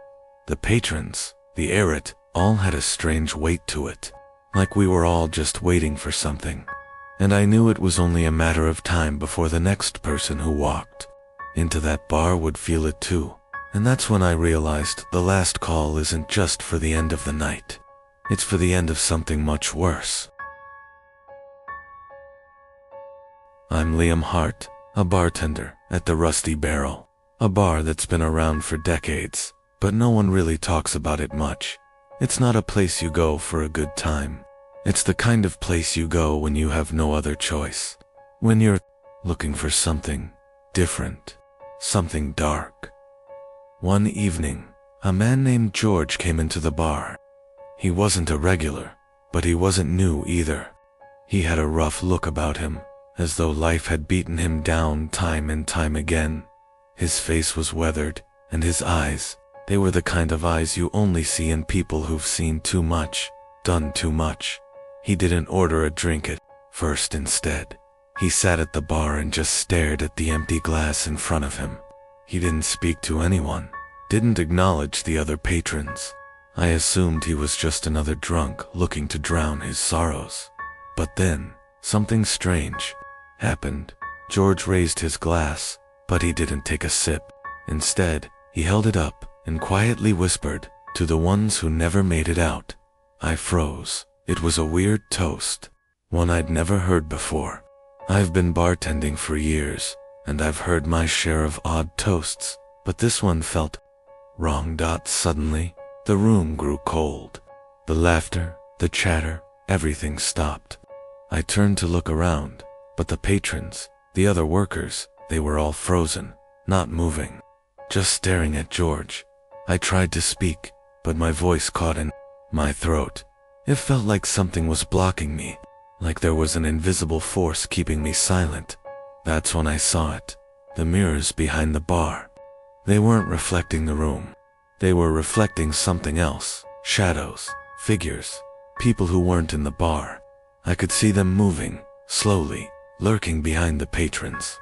The patrons, the air, it all had a strange weight to it, like we were all just waiting for something. And I knew it was only a matter of time before the next person who walked into that bar would feel it too. And that's when I realized the last call isn't just for the end of the night. It's for the end of something much worse. I'm Liam Hart, a bartender at the Rusty Barrel, a bar that's been around for decades, but no one really talks about it much. It's not a place you go for a good time. It's the kind of place you go when you have no other choice, when you're looking for something different, something dark. One evening, a man named George came into the bar. He wasn't a regular, but he wasn't new either. He had a rough look about him, as though life had beaten him down time and time again. His face was weathered, and his eyes, they were the kind of eyes you only see in people who've seen too much, done too much. He didn't order a drink at first. Instead, he sat at the bar and just stared at the empty glass in front of him. He didn't speak to anyone, didn't acknowledge the other patrons. I assumed he was just another drunk looking to drown his sorrows. But then, something strange happened. George raised his glass, but he didn't take a sip. Instead, he held it up and quietly whispered, "To the ones who never made it out." I froze. It was a weird toast, one I'd never heard before. I've been bartending for years, and I've heard my share of odd toasts, but this one felt wrong. Suddenly, the room grew cold. The laughter, the chatter, everything stopped. I turned to look around, but the patrons, the other workers, they were all frozen, not moving, just staring at George. I tried to speak, but my voice caught in my throat. It felt like something was blocking me, like there was an invisible force keeping me silent. That's when I saw it, the mirrors behind the bar. They weren't reflecting the room. They were reflecting something else. Shadows, figures, people who weren't in the bar. I could see them moving, slowly, lurking behind the patrons.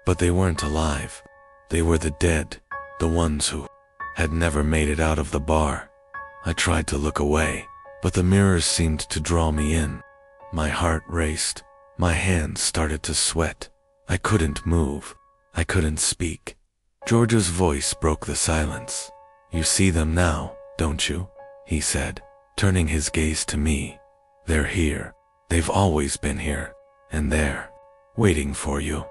But they weren't alive. They were the dead, the ones who had never made it out of the bar. I tried to look away, but the mirrors seemed to draw me in. My heart raced. My hands started to sweat. I couldn't move. I couldn't speak. George's voice broke the silence. "You see them now, don't you?" he said, turning his gaze to me. "They're here. They've always been here. And they're waiting for you."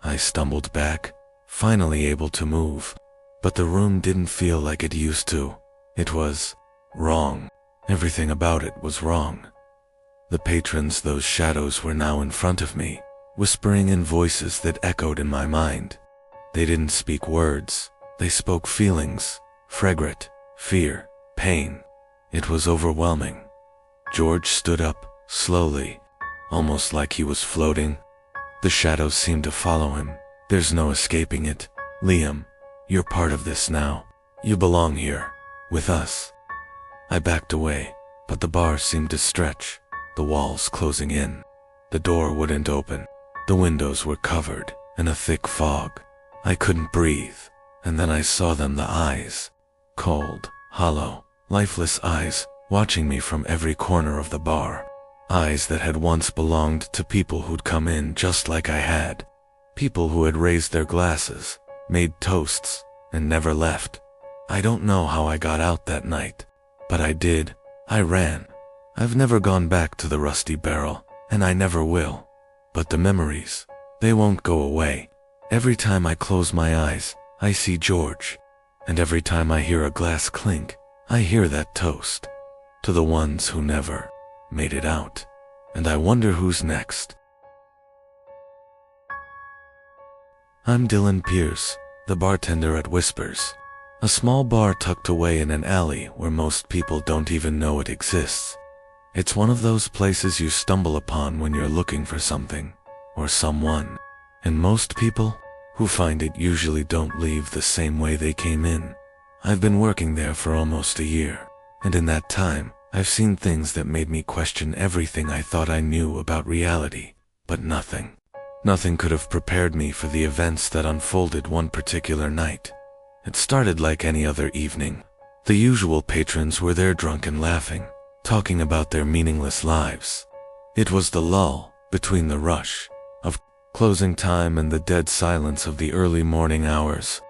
I stumbled back, finally able to move. But the room didn't feel like it used to. It was wrong. Everything about it was wrong. The patrons, those shadows, were now in front of me, whispering in voices that echoed in my mind. They didn't speak words. They spoke feelings. Regret, fear, pain. It was overwhelming. George stood up, slowly, almost like he was floating. The shadows seemed to follow him. "There's no escaping it. Liam, you're part of this now. You belong here, with us." I backed away, but the bar seemed to stretch, the walls closing in. The door wouldn't open. The windows were covered in a thick fog. I couldn't breathe, and then I saw them, the eyes. Cold, hollow, lifeless eyes, watching me from every corner of the bar. Eyes that had once belonged to people who'd come in just like I had. People who had raised their glasses, made toasts, and never left. I don't know how I got out that night, but I did. I ran. I've never gone back to the Rusty Barrel, and I never will. But the memories, they won't go away. Every time I close my eyes, I see George. And every time I hear a glass clink, I hear that toast. To the ones who never made it out. And I wonder who's next. I'm Dylan Pierce, the bartender at Whispers, a small bar tucked away in an alley where most people don't even know it exists. It's one of those places you stumble upon when you're looking for something, or someone, and most people who find it usually don't leave the same way they came in. I've been working there for almost a year, and in that time, I've seen things that made me question everything I thought I knew about reality, but nothing. Nothing could have prepared me for the events that unfolded one particular night. It started like any other evening. The usual patrons were there drunk and laughing, talking about their meaningless lives. It was the lull between the rush of closing time and the dead silence of the early morning hours.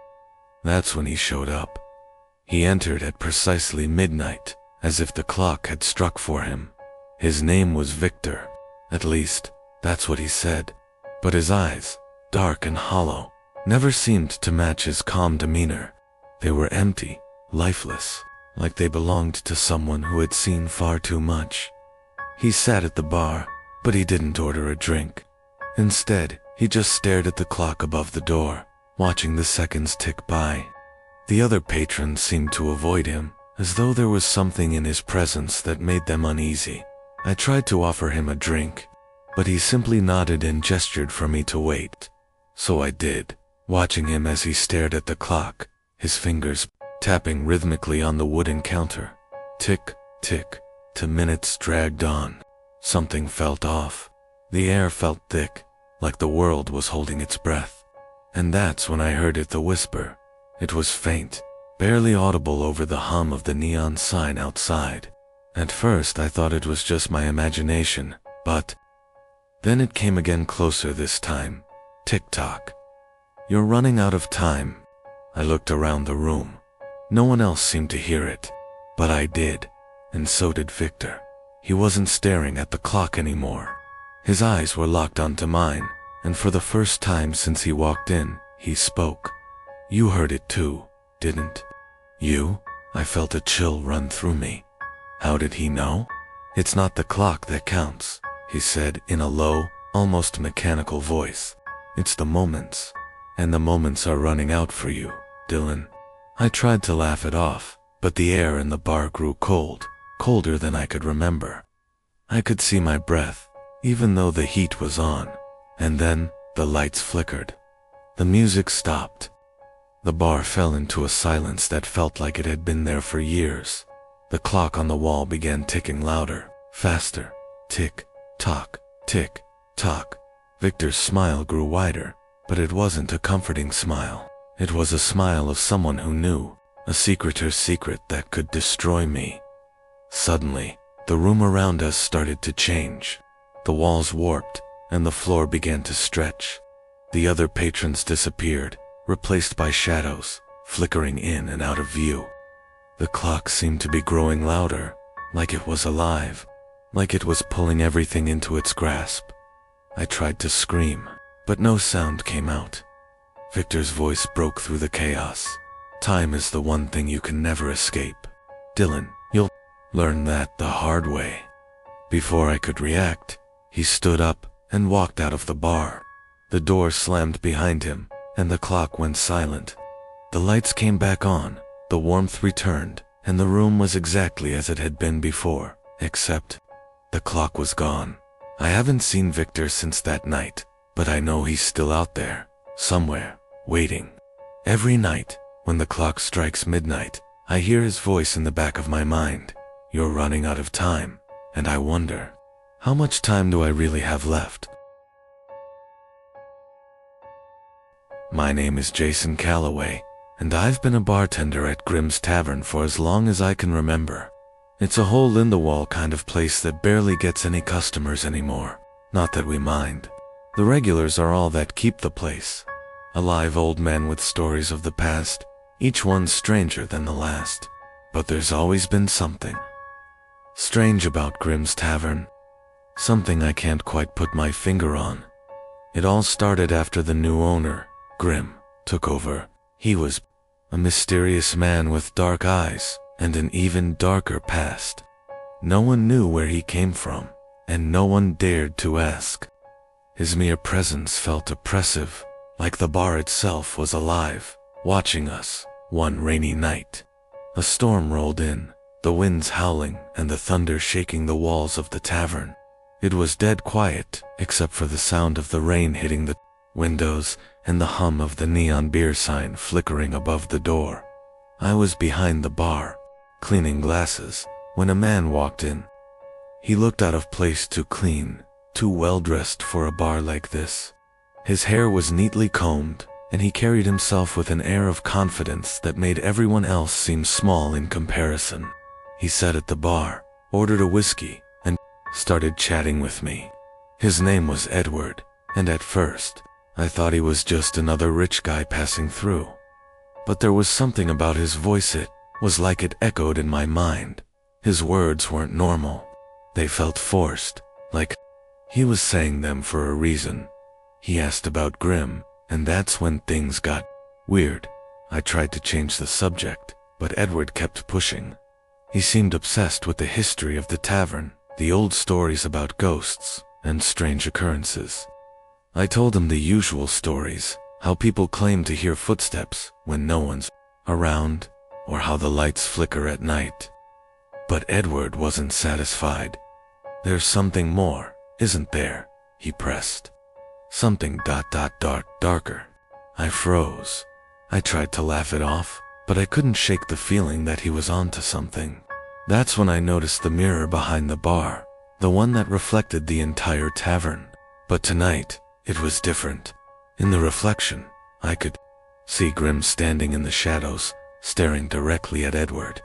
That's when he showed up. He entered at precisely midnight, as if the clock had struck for him. His name was Victor. At least, that's what he said. But his eyes, dark and hollow, never seemed to match his calm demeanor. They were empty, lifeless, like they belonged to someone who had seen far too much. He sat at the bar, but he didn't order a drink. Instead, he just stared at the clock above the door, watching the seconds tick by. The other patrons seemed to avoid him, as though there was something in his presence that made them uneasy. I tried to offer him a drink, but he simply nodded and gestured for me to wait. So I did, watching him as he stared at the clock, his fingers tapping rhythmically on the wooden counter. Tick, tick, to minutes dragged on. Something felt off. The air felt thick, like the world was holding its breath. And that's when I heard it, the whisper. It was faint, barely audible over the hum of the neon sign outside. At first I thought it was just my imagination, but then it came again, closer this time. Tick-tock. "You're running out of time." I looked around the room. No one else seemed to hear it, but I did, and so did Victor. He wasn't staring at the clock anymore. His eyes were locked onto mine, and for the first time since he walked in, he spoke. "You heard it too, didn't you?" I felt a chill run through me. How did he know? "It's not the clock that counts," he said in a low, almost mechanical voice. "It's the moments, and the moments are running out for you, Dylan." I tried to laugh it off, but the air in the bar grew cold, colder than I could remember. I could see my breath, even though the heat was on, and then the lights flickered. The music stopped. The bar fell into a silence that felt like it had been there for years. The clock on the wall began ticking louder, faster. Tick, tock, tick, tock. Victor's smile grew wider, but it wasn't a comforting smile. It was a smile of someone who knew, a secreter's secret that could destroy me. Suddenly, the room around us started to change. The walls warped, and the floor began to stretch. The other patrons disappeared, replaced by shadows, flickering in and out of view. The clock seemed to be growing louder, like it was alive, like it was pulling everything into its grasp. I tried to scream, but no sound came out. Victor's voice broke through the chaos. Time is the one thing you can never escape. Dylan, you'll learn that the hard way. Before I could react, he stood up and walked out of the bar. The door slammed behind him, and the clock went silent. The lights came back on, the warmth returned, and the room was exactly as it had been before, except the clock was gone. I haven't seen Victor since that night, but I know he's still out there, somewhere, waiting. Every night, when the clock strikes midnight, I hear his voice in the back of my mind. You're running out of time, and I wonder, how much time do I really have left? My name is Jason Calloway, and I've been a bartender at Grimm's Tavern for as long as I can remember. It's a hole-in-the-wall kind of place that barely gets any customers anymore. Not that we mind. The regulars are all that keep the place. Alive old men with stories of the past, each one stranger than the last. But there's always been something strange about Grimm's Tavern. Something I can't quite put my finger on. It all started after the new owner, Grimm, took over. He was a mysterious man with dark eyes and an even darker past. No one knew where he came from, and no one dared to ask. His mere presence felt oppressive, like the bar itself was alive, watching us. One rainy night, a storm rolled in, the winds howling and the thunder shaking the walls of the tavern. It was dead quiet, except for the sound of the rain hitting the windows and the hum of the neon beer sign flickering above the door. I was behind the bar, cleaning glasses, when a man walked in. He looked out of place, too clean, too well-dressed for a bar like this. His hair was neatly combed, and he carried himself with an air of confidence that made everyone else seem small in comparison. He sat at the bar, ordered a whiskey, and started chatting with me. His name was Edward, and at first, I thought he was just another rich guy passing through. But there was something about his voice, it was like it echoed in my mind. His words weren't normal. They felt forced, like he was saying them for a reason. He asked about Grimm, and that's when things got weird. I tried to change the subject, but Edward kept pushing. He seemed obsessed with the history of the tavern, the old stories about ghosts and strange occurrences. I told him the usual stories, how people claim to hear footsteps when no one's around, or how the lights flicker at night. But Edward wasn't satisfied. There's something more, isn't there? He pressed. Something darker. I froze. I tried to laugh it off, but I couldn't shake the feeling that he was onto something. That's when I noticed the mirror behind the bar, the one that reflected the entire tavern. But tonight, it was different. In the reflection, I could see Grimm standing in the shadows, staring directly at Edward.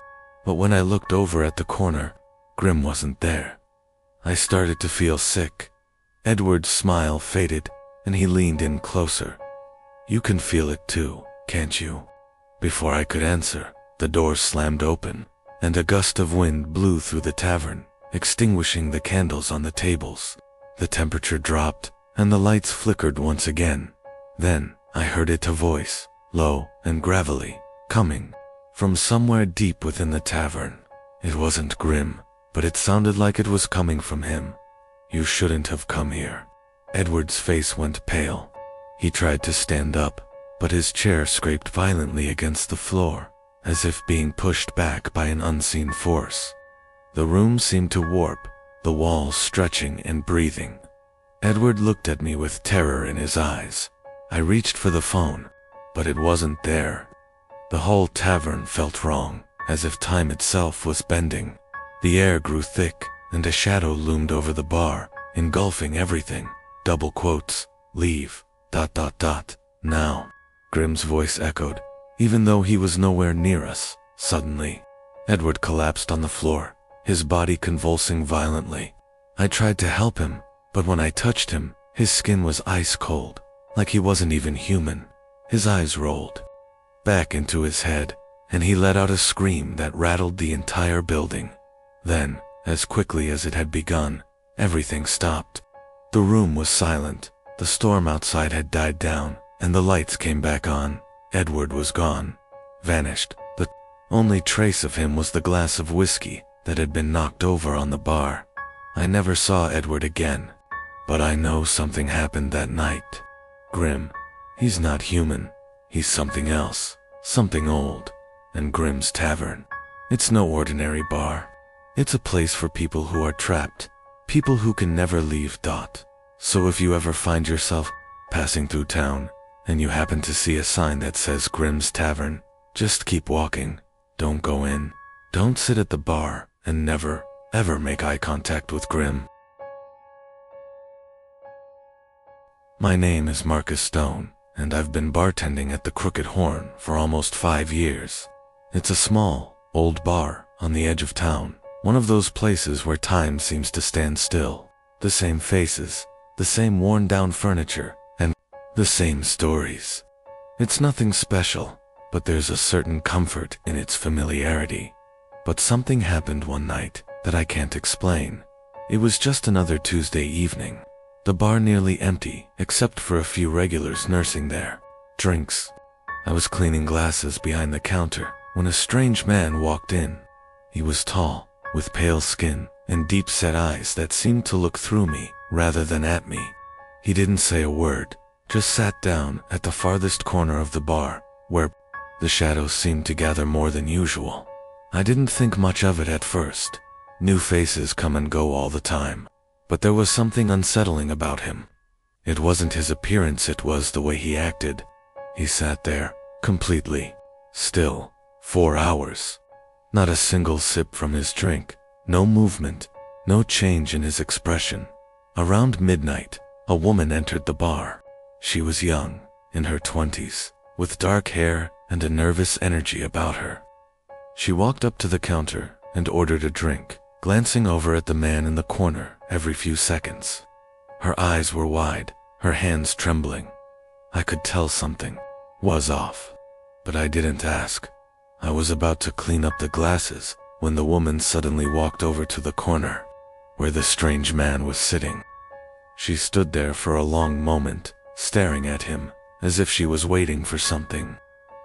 But when I looked over at the corner, Grimm wasn't there. I started to feel sick. Edward's smile faded, and he leaned in closer. You can feel it too, can't you? Before I could answer, the door slammed open, and a gust of wind blew through the tavern, extinguishing the candles on the tables. The temperature dropped, and the lights flickered once again. Then, I heard a voice, low and gravelly, coming from somewhere deep within the tavern. It wasn't Grimm, but it sounded like it was coming from him. You shouldn't have come here. Edward's face went pale. He tried to stand up, but his chair scraped violently against the floor, as if being pushed back by an unseen force. The room seemed to warp, the walls stretching and breathing. Edward looked at me with terror in his eyes. I reached for the phone, but it wasn't there. The whole tavern felt wrong, as if time itself was bending. The air grew thick, and a shadow loomed over the bar, engulfing everything. Double quotes, leave, ... now. Grimm's voice echoed, even though he was nowhere near us. Suddenly, Edward collapsed on the floor, his body convulsing violently. I tried to help him, but when I touched him, his skin was ice cold, like he wasn't even human. His eyes rolled back into his head, and he let out a scream that rattled the entire building. Then, as quickly as it had begun, everything stopped. The room was silent, the storm outside had died down, and the lights came back on. Edward was gone, vanished. The only trace of him was the glass of whiskey that had been knocked over on the bar. I never saw Edward again, but I know something happened that night. Grimm, he's not human. He's something else, something old. And Grimm's Tavern, it's no ordinary bar. It's a place for people who are trapped, people who can never leave. So if you ever find yourself passing through town, and you happen to see a sign that says Grimm's Tavern, just keep walking. Don't go in. Don't sit at the bar, and never, ever make eye contact with Grimm. My name is Marcus Stone, and I've been bartending at the Crooked Horn for almost 5 years. It's a small, old bar on the edge of town, one of those places where time seems to stand still. The same faces, the same worn-down furniture, and the same stories. It's nothing special, but there's a certain comfort in its familiarity. But something happened one night that I can't explain. It was just another Tuesday evening. The bar nearly empty, except for a few regulars nursing their drinks. I was cleaning glasses behind the counter when a strange man walked in. He was tall, with pale skin and deep-set eyes that seemed to look through me rather than at me. He didn't say a word, just sat down at the farthest corner of the bar, where the shadows seemed to gather more than usual. I didn't think much of it at first. New faces come and go all the time. But there was something unsettling about him. It wasn't his appearance, it was the way he acted. He sat there, completely still, 4 hours. Not a single sip from his drink, no movement, no change in his expression. Around midnight, a woman entered the bar. She was young, in her 20s, with dark hair and a nervous energy about her. She walked up to the counter and ordered a drink, glancing over at the man in the corner every few seconds. Her eyes were wide, her hands trembling. I could tell something was off, but I didn't ask. I was about to clean up the glasses when the woman suddenly walked over to the corner, where the strange man was sitting. She stood there for a long moment, staring at him, as if she was waiting for something.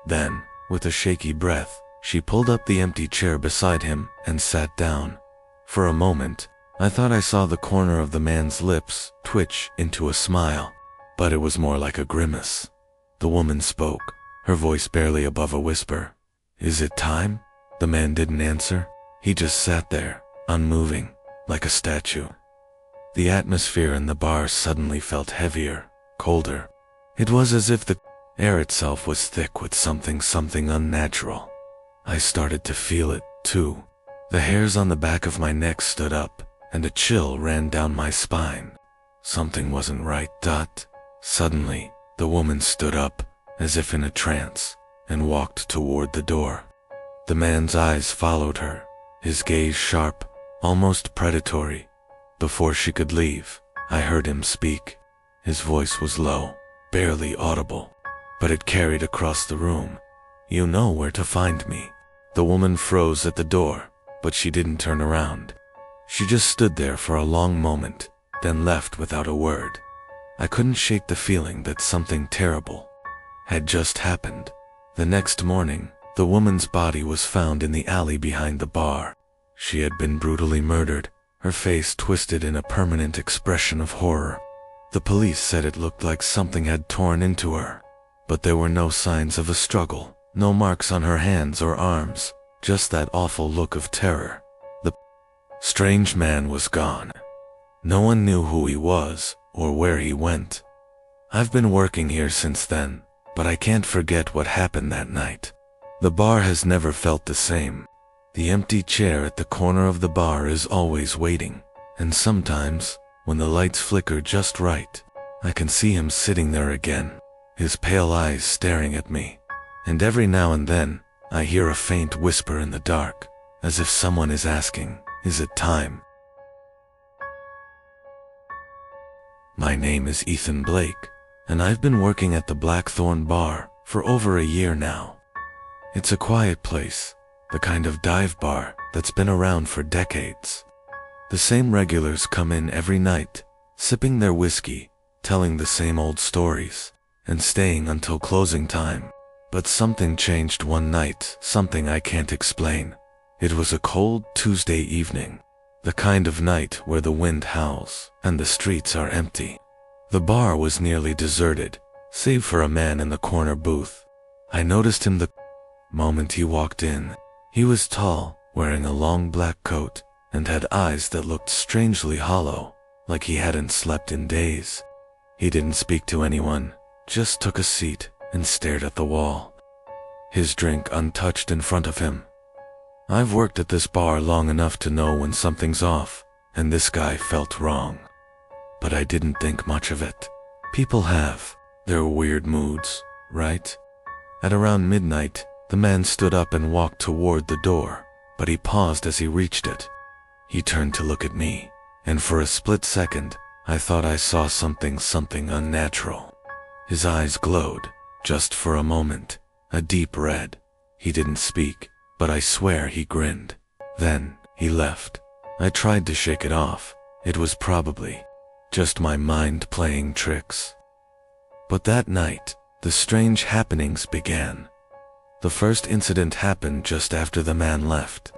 Then, with a shaky breath, she pulled up the empty chair beside him and sat down. For a moment, I thought I saw the corner of the man's lips twitch into a smile, but it was more like a grimace. The woman spoke, her voice barely above a whisper. "Is it time?" The man didn't answer. He just sat there, unmoving, like a statue. The atmosphere in the bar suddenly felt heavier, colder. It was as if the air itself was thick with something unnatural. I started to feel it, too. The hairs on the back of my neck stood up, and a chill ran down my spine. Something wasn't right. Suddenly, the woman stood up, as if in a trance, and walked toward the door. The man's eyes followed her, his gaze sharp, almost predatory. Before she could leave, I heard him speak. His voice was low, barely audible, but it carried across the room. "You know where to find me." The woman froze at the door, but she didn't turn around. She just stood there for a long moment, then left without a word. I couldn't shake the feeling that something terrible had just happened. The next morning, the woman's body was found in the alley behind the bar. She had been brutally murdered, her face twisted in a permanent expression of horror. The police said it looked like something had torn into her, but there were no signs of a struggle, no marks on her hands or arms, just that awful look of terror. The strange man was gone. No one knew who he was or where he went. I've been working here since then, but I can't forget what happened that night. The The bar has never felt the same. The empty chair at the corner of the bar is always waiting, and sometimes, when the lights flicker just right, I can see him sitting there again, his pale eyes staring at me. And every now and then, I hear a faint whisper in the dark, as if someone is asking, "Is it time?" My name is Ethan Blake, and I've been working at the Blackthorn Bar for over a year now. It's a quiet place, the kind of dive bar that's been around for decades. The same regulars come in every night, sipping their whiskey, telling the same old stories, and staying until closing time. But something changed one night, something I can't explain. It was a cold Tuesday evening, the kind of night where the wind howls and the streets are empty. The bar was nearly deserted, save for a man in the corner booth. I noticed him the moment he walked in. He was tall, wearing a long black coat, and had eyes that looked strangely hollow, like he hadn't slept in days. He didn't speak to anyone, just took a seat and stared at the wall, his drink untouched in front of him. I've worked at this bar long enough to know when something's off, and this guy felt wrong. But I didn't think much of it. People have their weird moods, right? At around midnight, the man stood up and walked toward the door, but he paused as he reached it. He turned to look at me, and for a split second, I thought I saw something unnatural. His eyes glowed, just for a moment, a deep red. He didn't speak, but I swear he grinned. Then, he left. I tried to shake it off. It was probably just my mind playing tricks. But that night, the strange happenings began. The first incident happened just after the man left.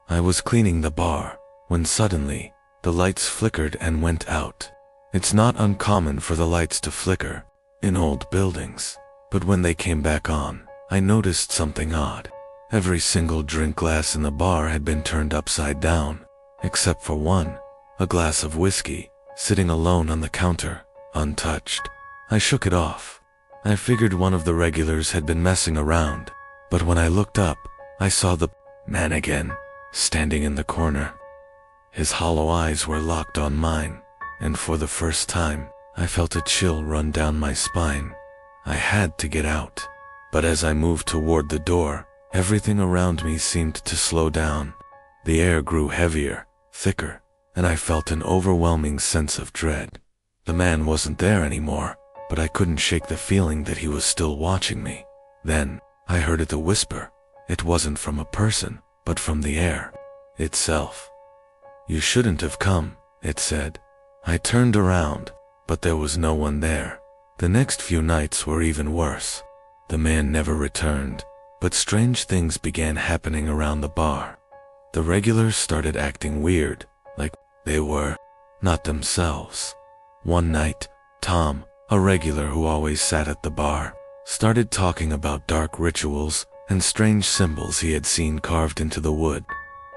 I was cleaning the bar, when suddenly, the lights flickered and went out. It's not uncommon for the lights to flicker in old buildings, but when they came back on, I noticed something odd. Every single drink glass in the bar had been turned upside down, except for one, a glass of whiskey, sitting alone on the counter, untouched. I shook it off. I figured one of the regulars had been messing around, but when I looked up, I saw the man again, standing in the corner. His hollow eyes were locked on mine, and for the first time, I felt a chill run down my spine. I had to get out, but as I moved toward the door, everything around me seemed to slow down. The air grew heavier, thicker, and I felt an overwhelming sense of dread. The man wasn't there anymore, but I couldn't shake the feeling that he was still watching me. Then, I heard it a whisper. It wasn't from a person, but from the air itself. "You shouldn't have come," it said. I turned around, but there was no one there. The next few nights were even worse. The man never returned, but strange things began happening around the bar. The regulars started acting weird, like they were not themselves. One night, Tom, a regular who always sat at the bar, started talking about dark rituals and strange symbols he had seen carved into the wood.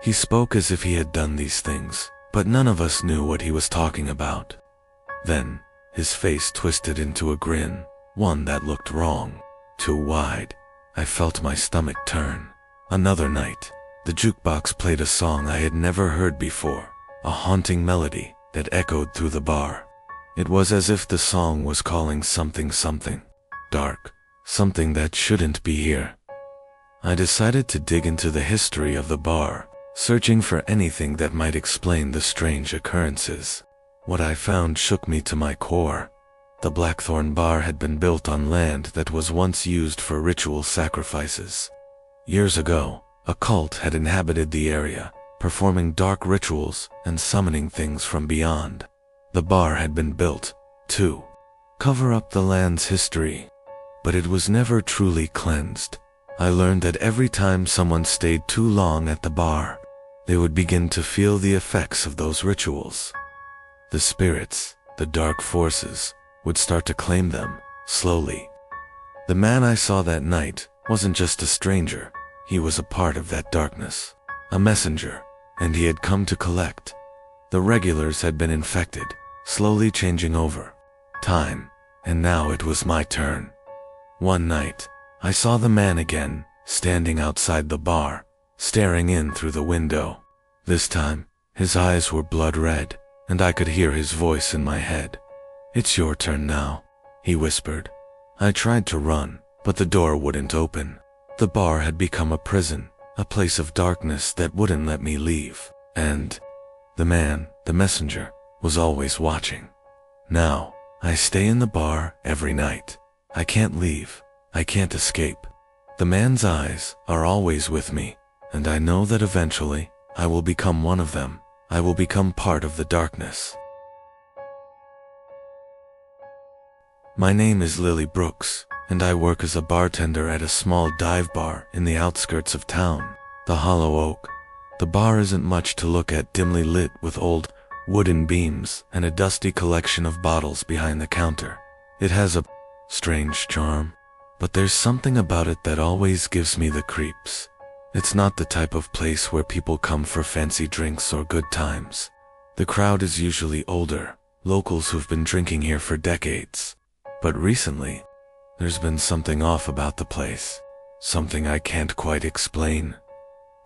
He spoke as if he had done these things, but none of us knew what he was talking about. Then, his face twisted into a grin, one that looked wrong, too wide. I felt my stomach turn. Another night, the jukebox played a song I had never heard before, a haunting melody that echoed through the bar. It was as if the song was calling something dark, something that shouldn't be here. I decided to dig into the history of the bar, searching for anything that might explain the strange occurrences. What I found shook me to my core. The Blackthorn Bar had been built on land that was once used for ritual sacrifices. Years ago, a cult had inhabited the area, performing dark rituals and summoning things from beyond. The bar had been built to cover up the land's history, but it was never truly cleansed. I learned that every time someone stayed too long at the bar, they would begin to feel the effects of those rituals. The spirits, the dark forces, would start to claim them, slowly. The man I saw that night wasn't just a stranger, he was a part of that darkness, a messenger, and he had come to collect. The regulars had been infected, slowly changing over time, and now it was my turn. One night, I saw the man again, standing outside the bar, staring in through the window. This time, his eyes were blood red, and I could hear his voice in my head. "It's your turn now," he whispered. I tried to run, but the door wouldn't open. The bar had become a prison, a place of darkness that wouldn't let me leave. And the man, the messenger, was always watching. Now, I stay in the bar every night. I can't leave. I can't escape. The man's eyes are always with me, and I know that eventually, I will become one of them. I will become part of the darkness. My name is Lily Brooks, and I work as a bartender at a small dive bar in the outskirts of town, the Hollow Oak. The bar isn't much to look at, dimly lit with old wooden beams and a dusty collection of bottles behind the counter. It has a strange charm, but there's something about it that always gives me the creeps. It's not the type of place where people come for fancy drinks or good times. The crowd is usually older, locals who've been drinking here for decades. But recently, there's been something off about the place, something I can't quite explain.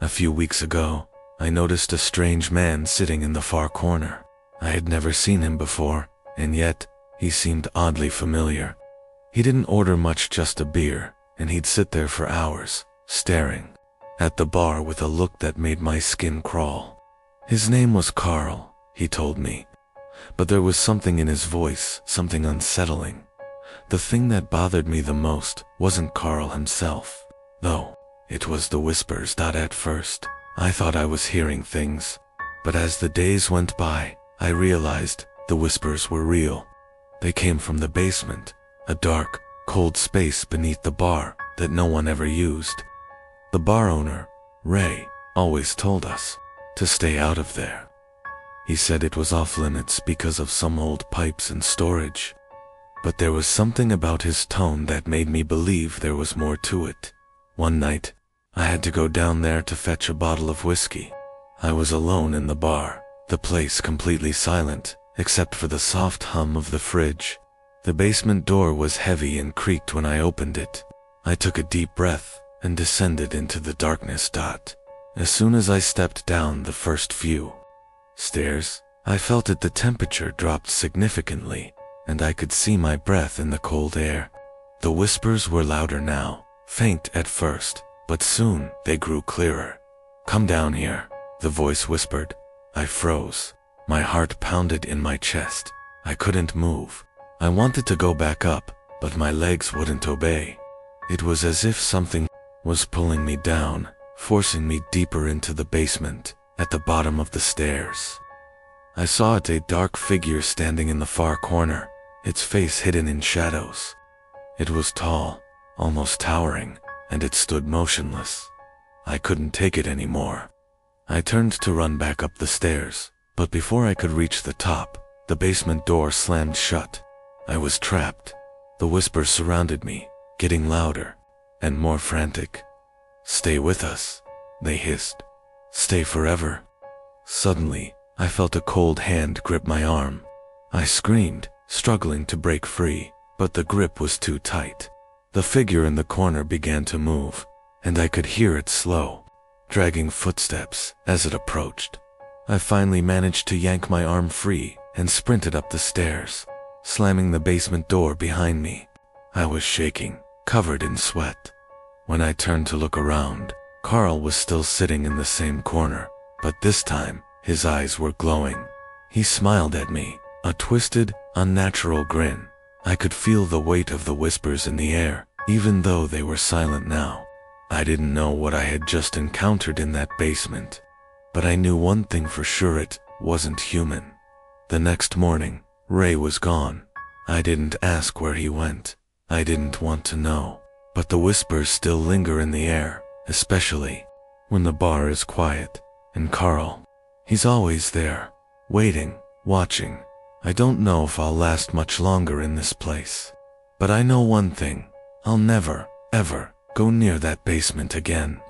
A few weeks ago, I noticed a strange man sitting in the far corner. I had never seen him before, and yet, he seemed oddly familiar. He didn't order much, just a beer, and he'd sit there for hours, staring at the bar with a look that made my skin crawl. His name was Carl, he told me, but there was something in his voice, something unsettling. The thing that bothered me the most wasn't Carl himself, though. It was the whispers. At first, I thought I was hearing things, but as the days went by, I realized the whispers were real. They came from the basement, a dark, cold space beneath the bar that no one ever used. The bar owner, Ray, always told us to stay out of there. He said it was off limits because of some old pipes and storage. But there was something about his tone that made me believe there was more to it. One night, I had to go down there to fetch a bottle of whiskey. I was alone in the bar, the place completely silent, except for the soft hum of the fridge. The basement door was heavy and creaked when I opened it. I took a deep breath and descended into the darkness. As soon as I stepped down the first few stairs, I felt the temperature dropped significantly, and I could see my breath in the cold air. The whispers were louder now, faint at first, but soon they grew clearer. "Come down here," the voice whispered. I froze. My heart pounded in my chest. I couldn't move. I wanted to go back up, but my legs wouldn't obey. It was as if something was pulling me down, forcing me deeper into the basement, at the bottom of the stairs. I saw a dark figure standing in the far corner, its face hidden in shadows. It was tall, almost towering, and it stood motionless. I couldn't take it anymore. I turned to run back up the stairs, but before I could reach the top, the basement door slammed shut. I was trapped. The whispers surrounded me, getting louder and more frantic. "Stay with us," they hissed. "Stay forever." Suddenly, I felt a cold hand grip my arm. I screamed, struggling to break free, but the grip was too tight. The figure in the corner began to move, and I could hear its slow, dragging footsteps as it approached. I finally managed to yank my arm free and sprinted up the stairs, slamming the basement door behind me. I was shaking, covered in sweat. When I turned to look around, Carl was still sitting in the same corner, but this time, his eyes were glowing. He smiled at me, a twisted, unnatural grin. I could feel the weight of the whispers in the air, even though they were silent now. I didn't know what I had just encountered in that basement, but I knew one thing for sure: it wasn't human. The next morning, Ray was gone. I didn't ask where he went. I didn't want to know. But the whispers still linger in the air, especially when the bar is quiet. And Carl, he's always there, waiting, watching. I don't know if I'll last much longer in this place. But I know one thing: I'll never, ever go near that basement again.